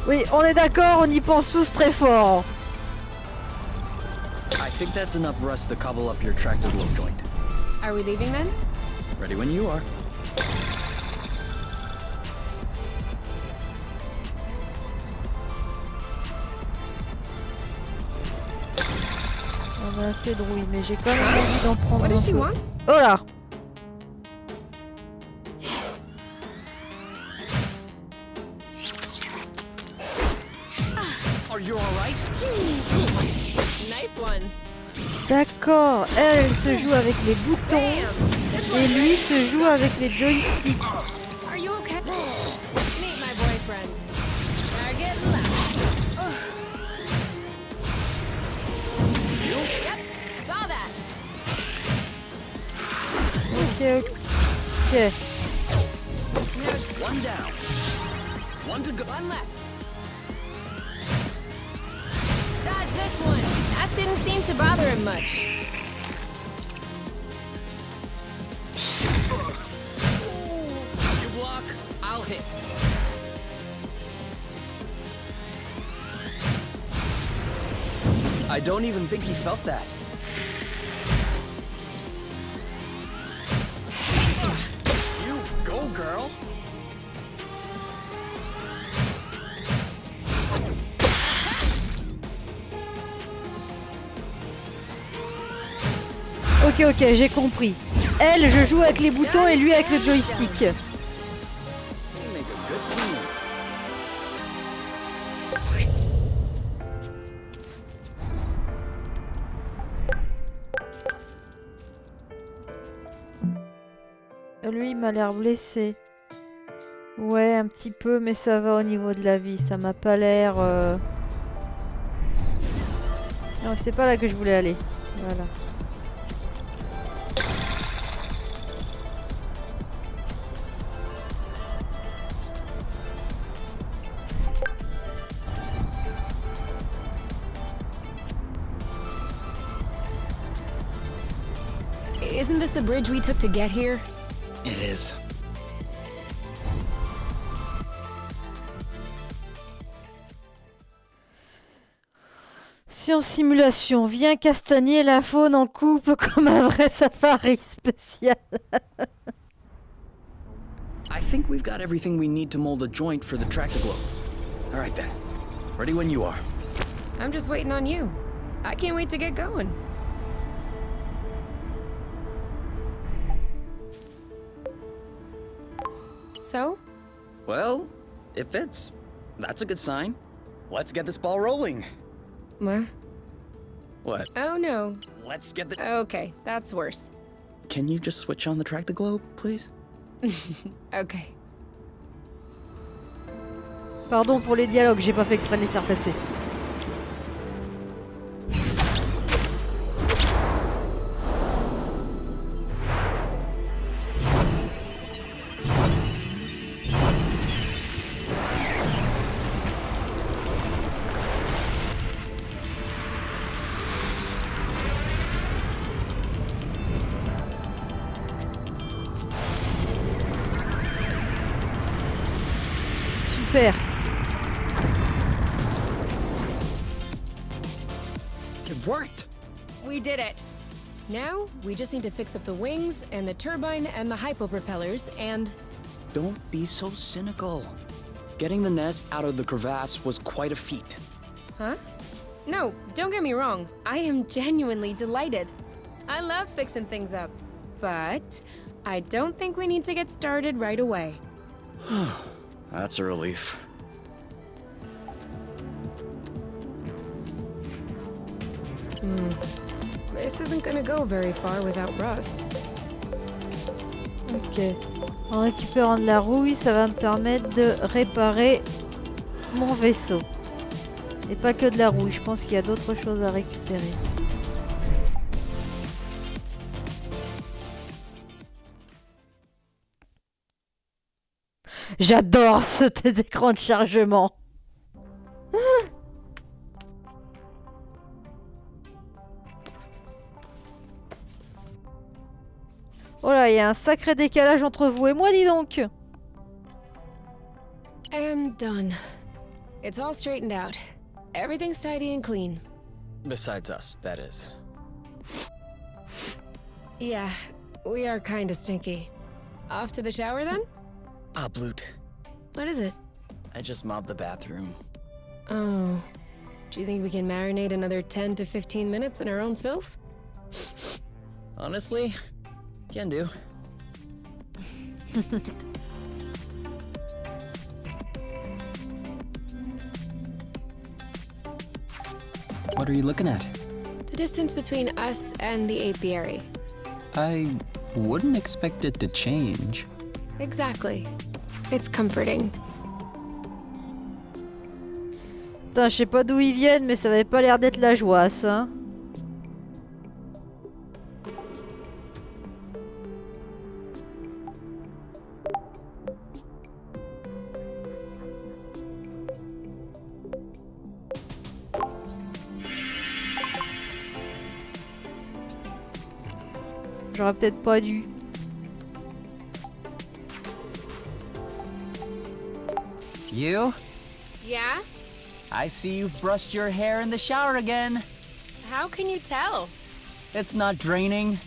Oui, on est d'accord, on y pense tous très fort. I think that's enough rust to cobble up your tractor glow joint. Are we leaving then? Ready when you are. On a assez de rouille, mais j'ai quand même envie d'en prendre What un does she peu. want? Oh là! Are you alright? Nice one. D'accord, elle se joue avec les boutons Bam! This one. et lui se joue avec les joysticks. Are you okay? Meet my boyfriend. Target left. Yep, saw that. Ok, ok. Now it's One down. One to go. one left. Dodge this one. That didn't seem to bother him much. You block, I'll hit. I don't even think he felt that. You go, girl. Ok, ok, j'ai compris. Elle, je joue avec les boutons et lui avec le joystick. You make a good team. Lui, il m'a l'air blessé. Ouais, un petit peu, mais ça va au niveau de la vie. Ça m'a pas l'air... Non, c'est pas là que je voulais aller. Voilà. Isn't this the bridge we took to get here? It is. Science simulation, viens castagner la faune en couple comme un vrai safari spécial. I think we've got everything we need to mold a joint for the tractor glow. All right then. Ready when you are. I'm just waiting on you. I can't wait to get going. So? Well, it fits. That's a good sign. Let's get this ball rolling. What? What? Oh no. Let's get the... Okay, that's worse. Can you just switch on the tractor glow, please? Okay. Pardon pour les dialogues, j'ai pas fait exprès de les faire passer. Super. It worked! We did it. Now, we just need to fix up the wings and the turbine and the hypo-propellers and... Don't be so cynical. Getting the nest out of the crevasse was quite a feat. Huh? No, don't get me wrong. I am genuinely delighted. I love fixing things up. But I don't think we need to get started right away. That's a relief. This isn't gonna go very far without rust. Ok. En récupérant de la rouille, ça va me permettre de réparer mon vaisseau. Et pas que de la rouille, je pense qu'il y a d'autres choses à récupérer. J'adore ce écran de chargement. Oh là, il y a un sacré décalage entre vous et moi, dis donc. And done. It's all straightened out. Everything's tidy and clean. Besides us, that is. Yeah, we are kinda stinky. Off to the shower then? Ah, Bloot. What is it? I just mobbed the bathroom. Oh. Do you think we can marinate another 10 to 15 minutes in our own filth? Honestly, can do. What are you looking at? The distance between us and the apiary. I wouldn't expect it to change. Exactly. It's comforting. Putain, je sais pas d'où ils viennent, mais ça avait pas l'air d'être la joie, ça. J'aurais peut-être pas dû. You? Yeah? I see you've brushed your hair in the shower again. How can you tell? It's not draining.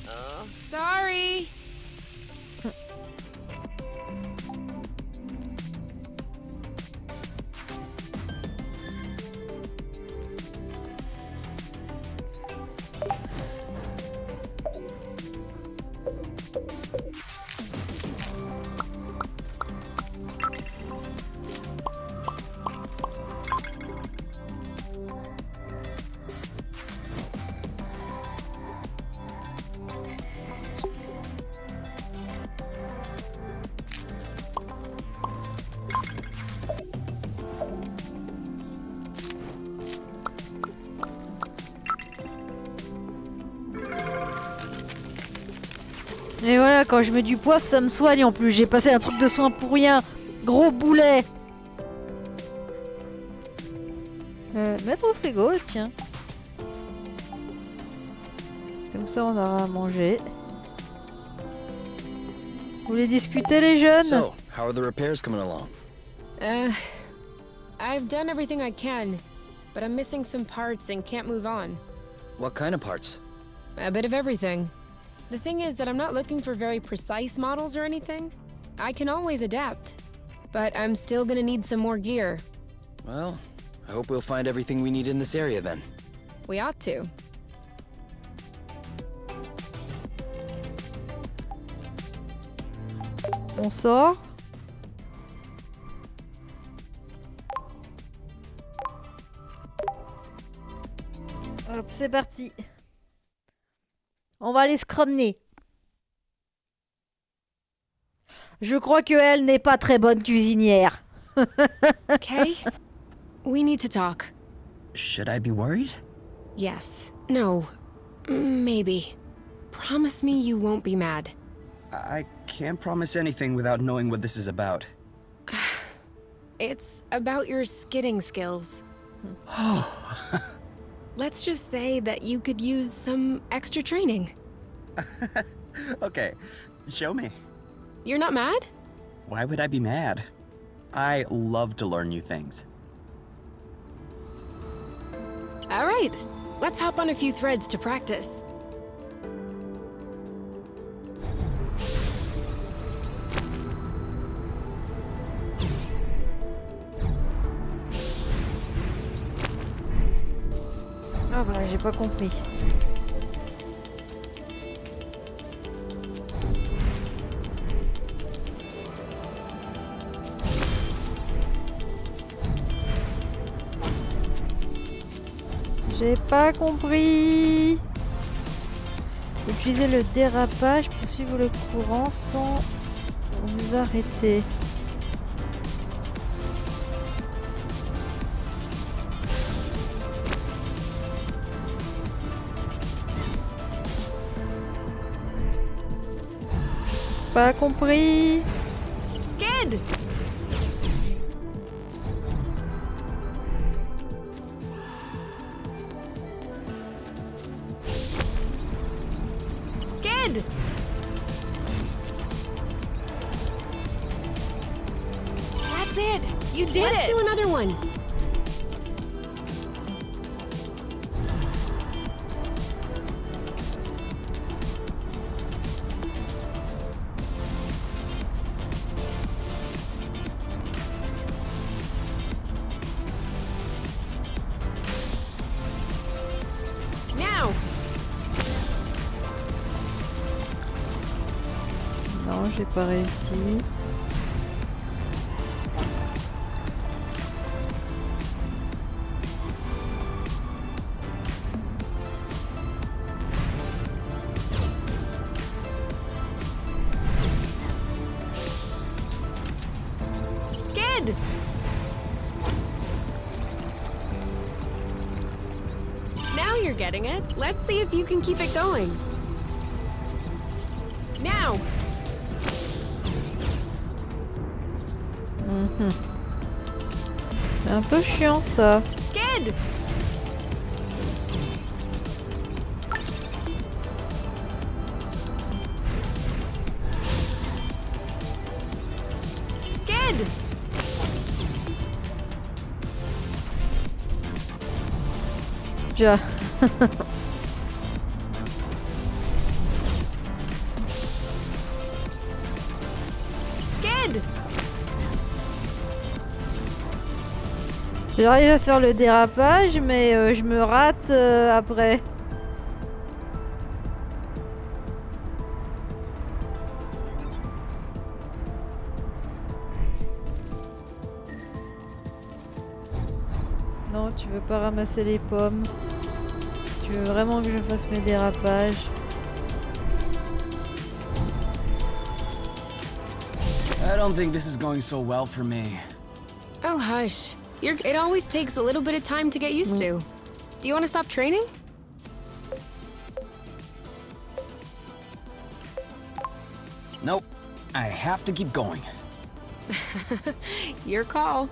Oh, sorry. Et voilà, quand je mets du poivre, ça me soigne en plus. J'ai passé un truc de soin pour rien. Gros boulet. Mettre au frigo, tiens. Comme ça, on aura à manger. Vous voulez discuter, les jeunes? So, how are the repairs coming along? I've done everything I can, but I'm missing some parts and can't move on. What kind of parts? A bit of everything. The thing is that I'm not looking for very precise models or anything. I can always adapt. But I'm still gonna need some more gear. Well, I hope we'll find everything we need in this area then. We ought to. On sort. Hop, c'est parti. On va aller se promener. Je crois que elle n'est pas très bonne cuisinière. Okay? We need to talk. Should I be worried? Yes. No. Maybe. Promise me you won't be mad. I can't promise anything without knowing what this is about. It's about your skidding skills. Let's just say that you could use some extra training. Okay, show me. You're not mad? Why would I be mad? I love to learn new things. All right. Let's hop on a few threads to practice. Ah bah j'ai pas compris. J'ai pas compris. Utiliser le dérapage pour suivre le courant sans vous arrêter. Pas compris. Skid! Skid! That's it! You did it! Let's do another one! Now! Non, j'ai pas réussi. Skid! Now you're getting it. Let's see if you can keep it going. Now! C'est un peu chiant ça. Skid! Skid! Ja. Skid! J'arrive à faire le dérapage, mais je me rate après. Non, tu veux pas ramasser les pommes. Tu veux vraiment que je fasse mes dérapages. I don't think this is going so well for me. Oh, hush. It always takes a little bit of time to get used to. Do you want to stop training? Nope. I have to keep going. Your call.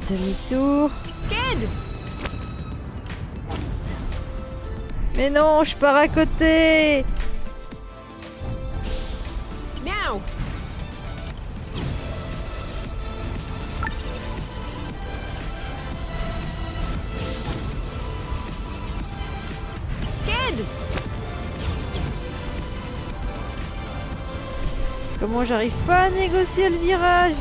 Demi-tour. Skid! Mais non, je pars à côté. Now! Skid! Comment j'arrive pas à négocier le virage?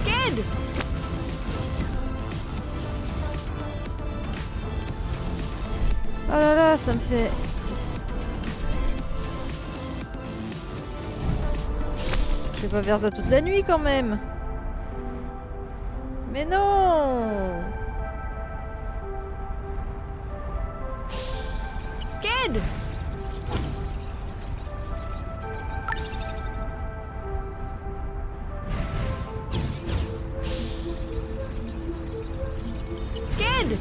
Skid! Oh là là, ça me fait... Je vais pas faire ça toute la nuit quand même. Mais non! Skid! Skid!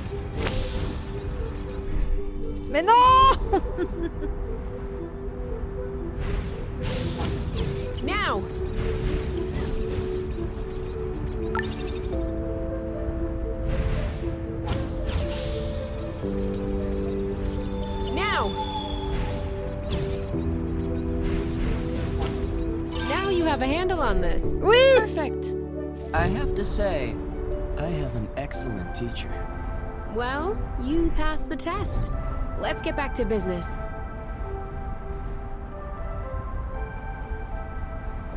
Mais non! Now! Now! Now you have a handle on this. Oui! Perfect. I have to say, I have an excellent teacher. Well, you passed the test. Let's get back to business.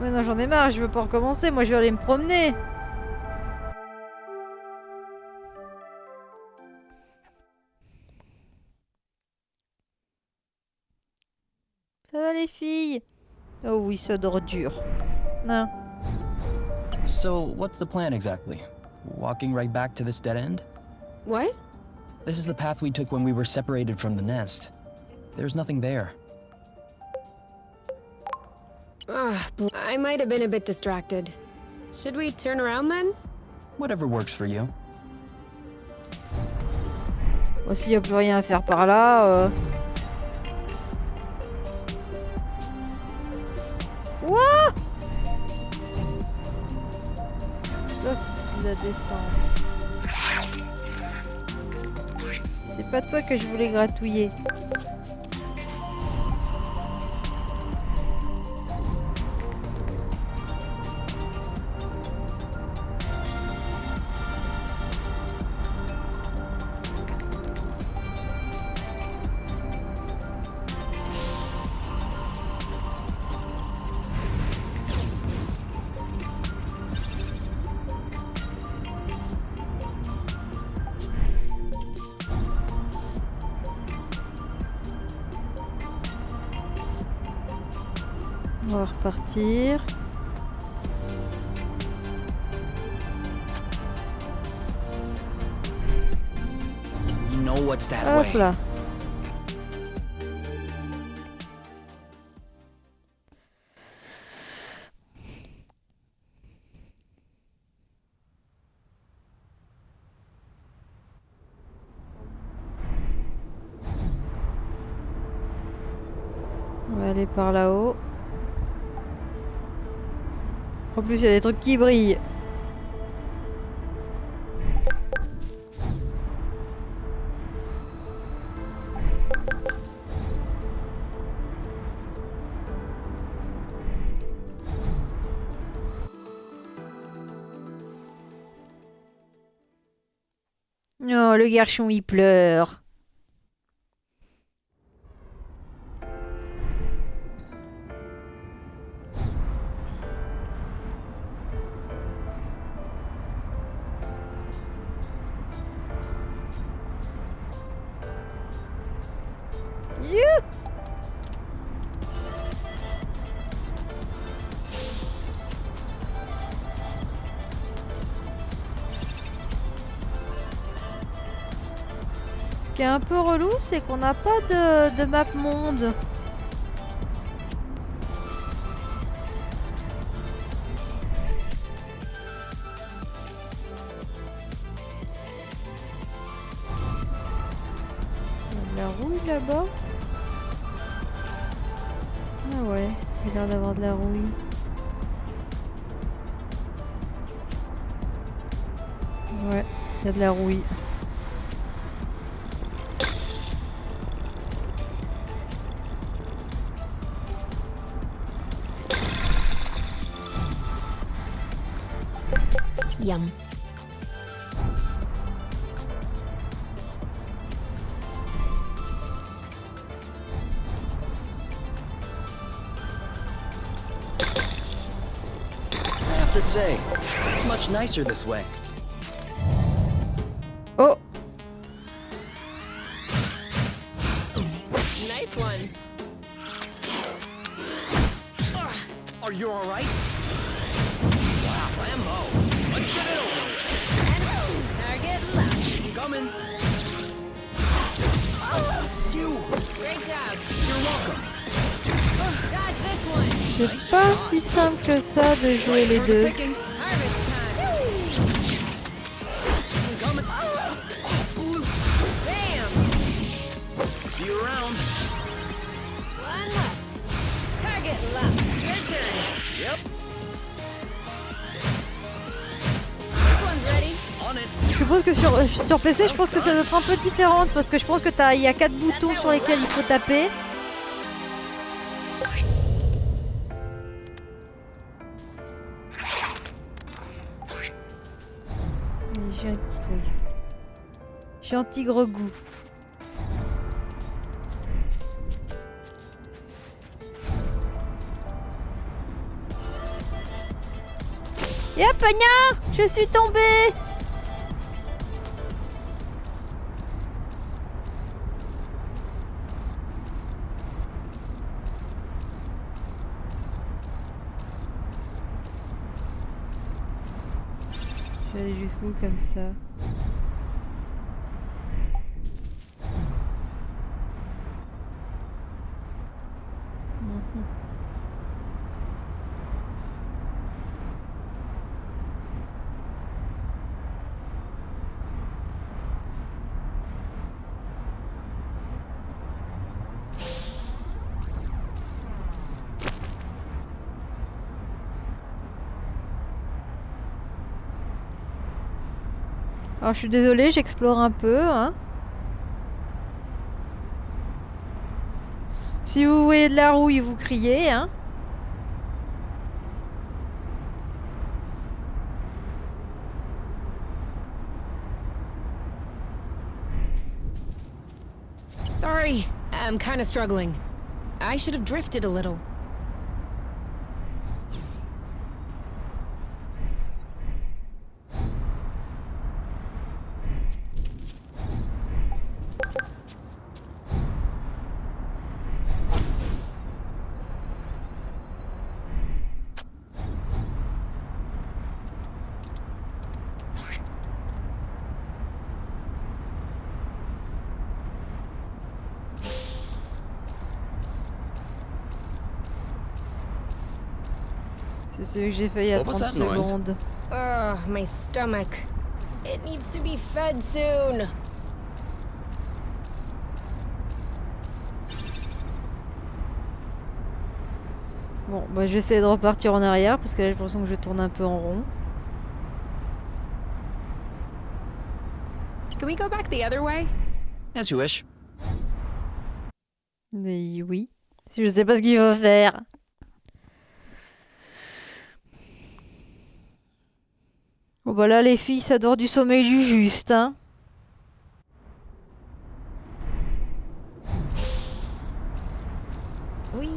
Mais non, j'en ai marre, je veux pas recommencer, moi je vais aller me promener. Ça va les filles? Oh oui, ça dort dur. Non. So, what's the plan exactly? Walking right back to this dead end? What? This is the path we took when we were separated from the nest. There's nothing there. I might have been a bit distracted. Should we turn around then? Whatever works for you. Bon, s'il n'y a plus rien à faire par là... Wouah! Ça, c'est la descente. pas toi que je voulais gratouiller. On va repartir. You know what's that Hop way. là. On va aller par là-haut. En plus, il y a des trucs qui brillent. Oh, le garçon, il pleure. Yeah. Ce qui est un peu relou, c'est qu'on n'a pas de map monde. Il y a de la rouille là-bas. Ah ouais, il a l'air d'avoir de la rouille. Ouais, il y a de la rouille. Yum. I have to say, it's much nicer this way. Oh, Nice one. Are you alright? Wow, Lambo. Let's get it over with. And target left. I'm coming. You! Great job. You're welcome. Dodge this one. c'est pas si simple que ça de jouer les deux. Picking. Harvest time. I'm coming. Oh, blue. Bam. See you around. One left. Target left. Your turn. Yep. This one's ready. On it. Je suppose que sur PC, je pense que ça doit être un peu différent parce que je pense que il y a 4 boutons sur lesquels il faut taper. Gentil gros goût. Y'a Pagna, je suis tombée. Je vais aller jusqu'où comme ça? Alors je suis désolée, j'explore un peu, hein. Si vous voyez de la rouille, vous criez, hein. Sorry, I'm kind of struggling. I should have drifted a little. C'est celui que j'ai fait il y a What was 30 that noise? secondes. Ugh, my stomach. It needs to be fed soon. Bon, bah je vais essayer de repartir en arrière parce que là j'ai l'impression que je tourne un peu en rond. Can we go back the other way? As you wish. Mais oui. Je sais pas ce qu'il faut faire. Bon bah là les filles ça dort du sommeil du juste, hein. Oui.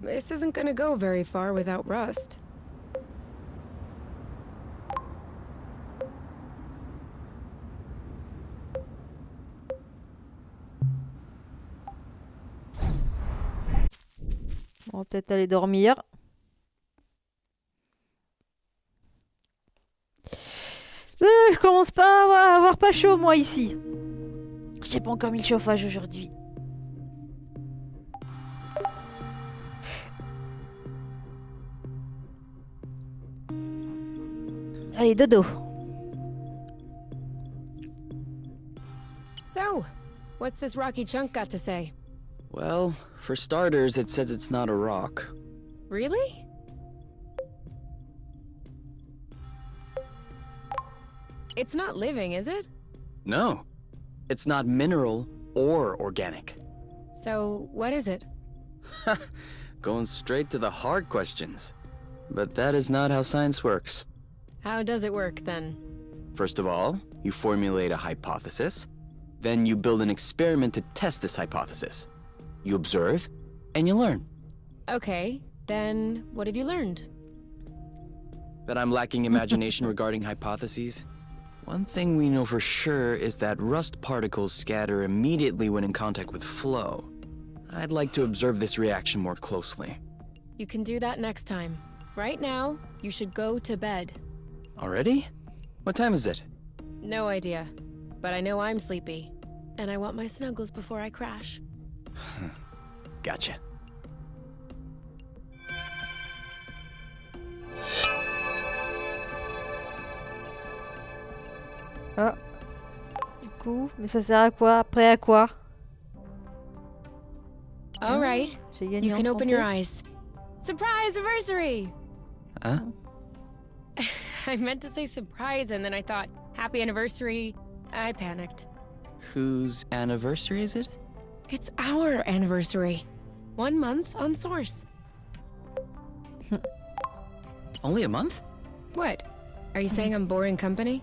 This isn't gonna go very far without Rust. On va peut-être aller dormir. Je commence pas à avoir pas chaud moi ici. J'ai pas encore mis le chauffage aujourd'hui. Allez, dodo. So, what's this rocky chunk got to say? Well, for starters, it says it's not a rock. Really? It's not living, is it? No. It's not mineral or organic. So, what is it? Going straight to the hard questions. But that is not how science works. How does it work, then? First of all, you formulate a hypothesis. Then you build an experiment to test this hypothesis. You observe, and you learn. Okay, then what have you learned? That I'm lacking imagination regarding hypotheses? One thing we know for sure is that rust particles scatter immediately when in contact with flow. I'd like to observe this reaction more closely. You can do that next time. Right now, you should go to bed. Already? What time is it? No idea. But I know I'm sleepy. And I want my snuggles before I crash. Gotcha. Ah. Du coup, mais ça sert à quoi? Après à quoi? All right. J'ai gagné You en can open santé. your eyes. Surprise anniversary! Huh? I meant to say surprise and then I thought, happy anniversary. I panicked. Whose anniversary is it? It's our anniversary. 1 month on Source. Only a month? What? Are you saying I'm boring company?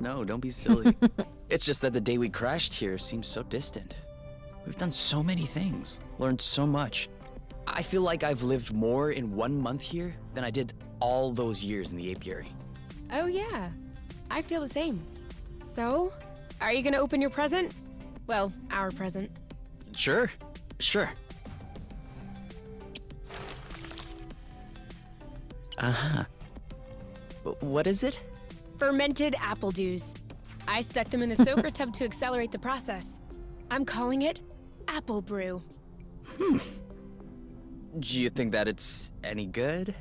No, don't be silly. It's just that the day we crashed here seems so distant. We've done so many things, learned so much. I feel like I've lived more in 1 month here than I did all those years in the apiary. Oh yeah. I feel the same. So, are you gonna open your present? Well, our present. Sure, sure. Uh-huh. What is it? Fermented apple dews. I stuck them in the soaker tub to accelerate the process. I'm calling it Apple Brew. Do you think that it's any good?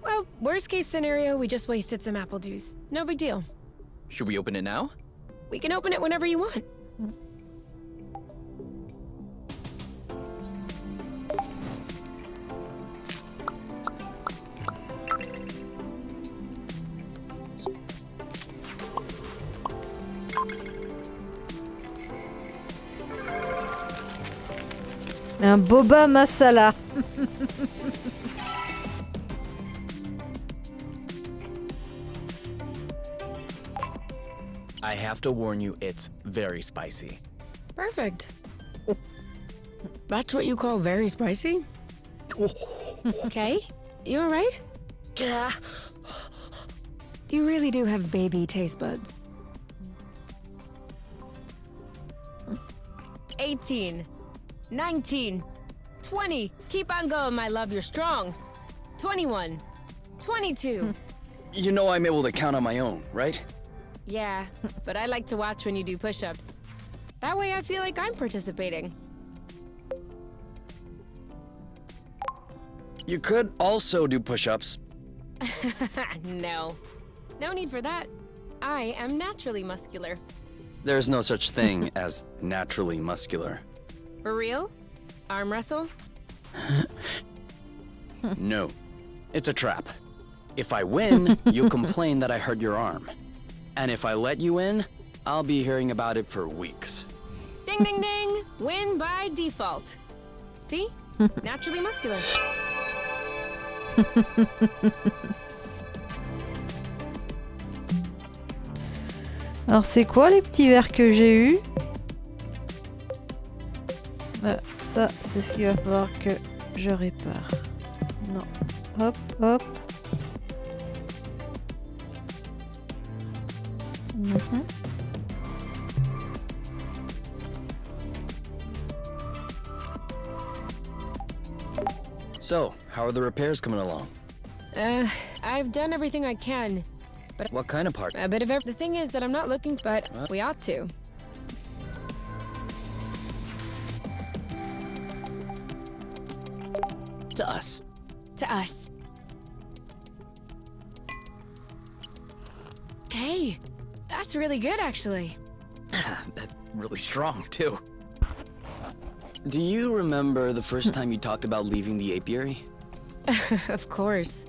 Well, worst case scenario, we just wasted some apple dews. No big deal. Should we open it now? We can open it whenever you want. Un boba masala. I have to warn you, it's very spicy. Perfect. That's what you call very spicy? Okay, you alright? Yeah. You really do have baby taste buds. 18, 19, 20. Keep on going, my love, you're strong. 21, 22. You know I'm able to count on my own, right? Yeah, but I like to watch when you do push-ups. That way I feel like I'm participating. You could also do push-ups. No. No need for that. I am naturally muscular. There's no such thing as naturally muscular. For real? Arm wrestle? No. It's a trap. If I win, you'll complain that I hurt your arm. And if I let you in, I'll be hearing about it for weeks. Ding ding ding! Win by default. See? Naturally muscular. Alors c'est quoi les petits verres que j'ai eus? Ça c'est ce qu'il va falloir que je répare. Non. Hop, hop. Mhm. So, how are the repairs coming along? I've done everything I can. What kind of part? A bit of the thing is that I'm not looking, but we ought to. To us. To us. Hey, that's really good, actually. That's really strong, too. Do you remember the first time you talked about leaving the apiary? Of course.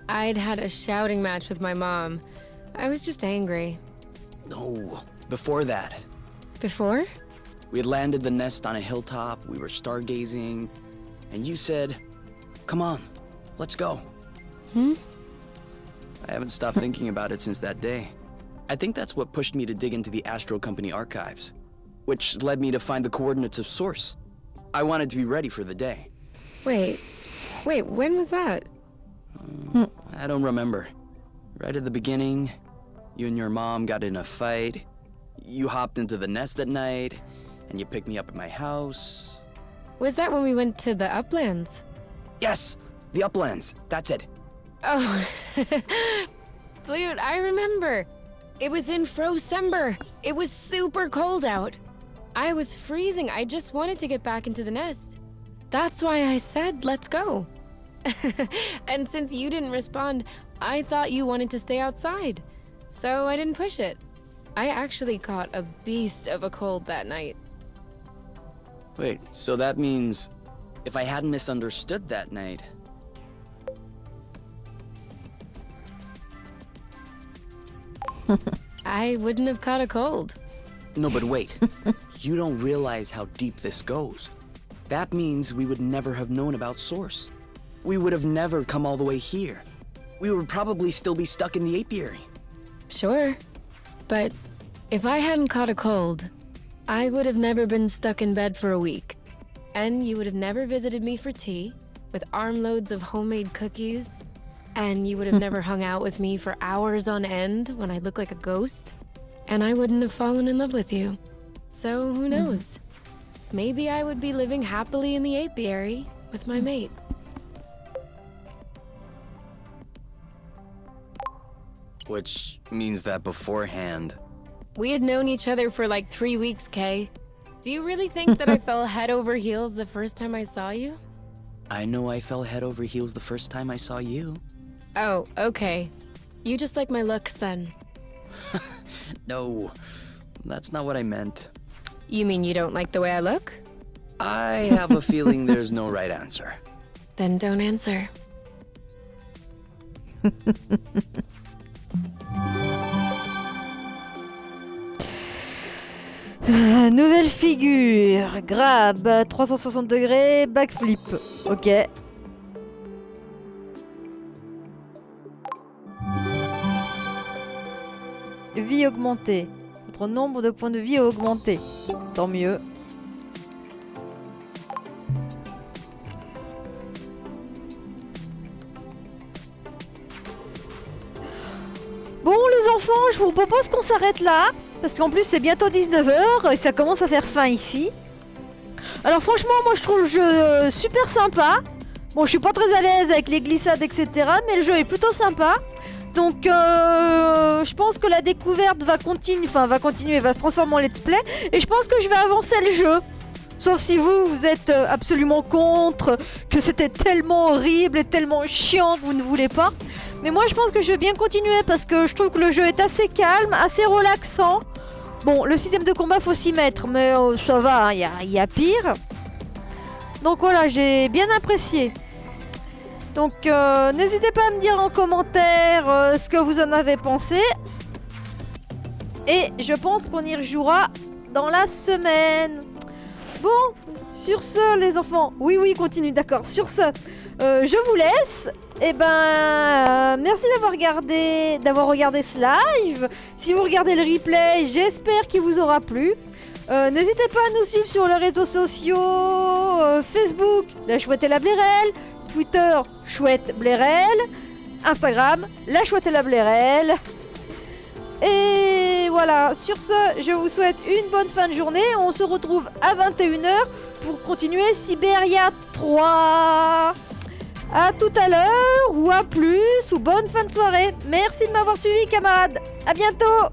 I'd had a shouting match with my mom. I was just angry. No, before that. Before? We had landed the nest on a hilltop, we were stargazing, and you said, "Come on, let's go." I haven't stopped thinking about it since that day. I think that's what pushed me to dig into the Astro Company archives, which led me to find the coordinates of Source. I wanted to be ready for the day. Wait, when was that? I don't remember. Right at the beginning, you and your mom got in a fight. You hopped into the nest at night, and you picked me up at my house. Was that when we went to the uplands? Yes, the uplands. That's it. Oh, Flute, I remember. It was in Frocember. It was super cold out. I was freezing. I just wanted to get back into the nest. That's why I said, let's go. And since you didn't respond, I thought you wanted to stay outside. So I didn't push it. I actually caught a beast of a cold that night. Wait, so that means if I hadn't misunderstood that night... I wouldn't have caught a cold. No, but wait. You don't realize how deep this goes. That means we would never have known about Source. We would have never come all the way here. We would probably still be stuck in the apiary. Sure. But if I hadn't caught a cold, I would have never been stuck in bed for a week. And you would have never visited me for tea, with armloads of homemade cookies. And you would have never hung out with me for hours on end when I look like a ghost. And I wouldn't have fallen in love with you. So who knows? Maybe I would be living happily in the apiary with my mate. Which means that beforehand... We had known each other for like 3 weeks, Kay. Do you really think that I fell head over heels the first time I saw you? I know I fell head over heels the first time I saw you. Oh, okay. You just like my looks then. No, that's not what I meant. You mean you don't like the way I look? I have a feeling there's no right answer. Then don't answer. Nouvelle figure. Grab, 360 degrés, backflip. Ok. Vie augmentée. Votre nombre de points de vie a augmenté. Tant mieux. Bon les enfants, je vous propose qu'on s'arrête là. Parce qu'en plus c'est bientôt 19h et ça commence à faire faim ici. Alors franchement moi je trouve le jeu super sympa. Bon je suis pas très à l'aise avec les glissades etc. Mais le jeu est plutôt sympa. Donc je pense que la découverte va continuer, va se transformer en let's play. Et je pense que je vais avancer le jeu. Sauf si vous êtes absolument contre, que c'était tellement horrible et tellement chiant que vous ne voulez pas. Mais moi je pense que je vais bien continuer parce que je trouve que le jeu est assez calme, assez relaxant. Bon, le système de combat faut s'y mettre, mais ça va, il y a pire. Donc voilà, j'ai bien apprécié. Donc n'hésitez pas à me dire en commentaire ce que vous en avez pensé. Et je pense qu'on y rejouera dans la semaine. Bon, sur ce les enfants, oui continue, d'accord. Sur ce, je vous laisse. Et merci d'avoir regardé ce live. Si vous regardez le replay, j'espère qu'il vous aura plu. N'hésitez pas à nous suivre sur les réseaux sociaux, Facebook, La Chouette et la Blairelle, Twitter, Chouette Blairelle, Instagram, La Chouette et la Blairelle. Et voilà, sur ce, je vous souhaite une bonne fin de journée. On se retrouve à 21h pour continuer Siberia 3. À tout à l'heure, ou à plus, ou bonne fin de soirée. Merci de m'avoir suivi, camarades. À bientôt.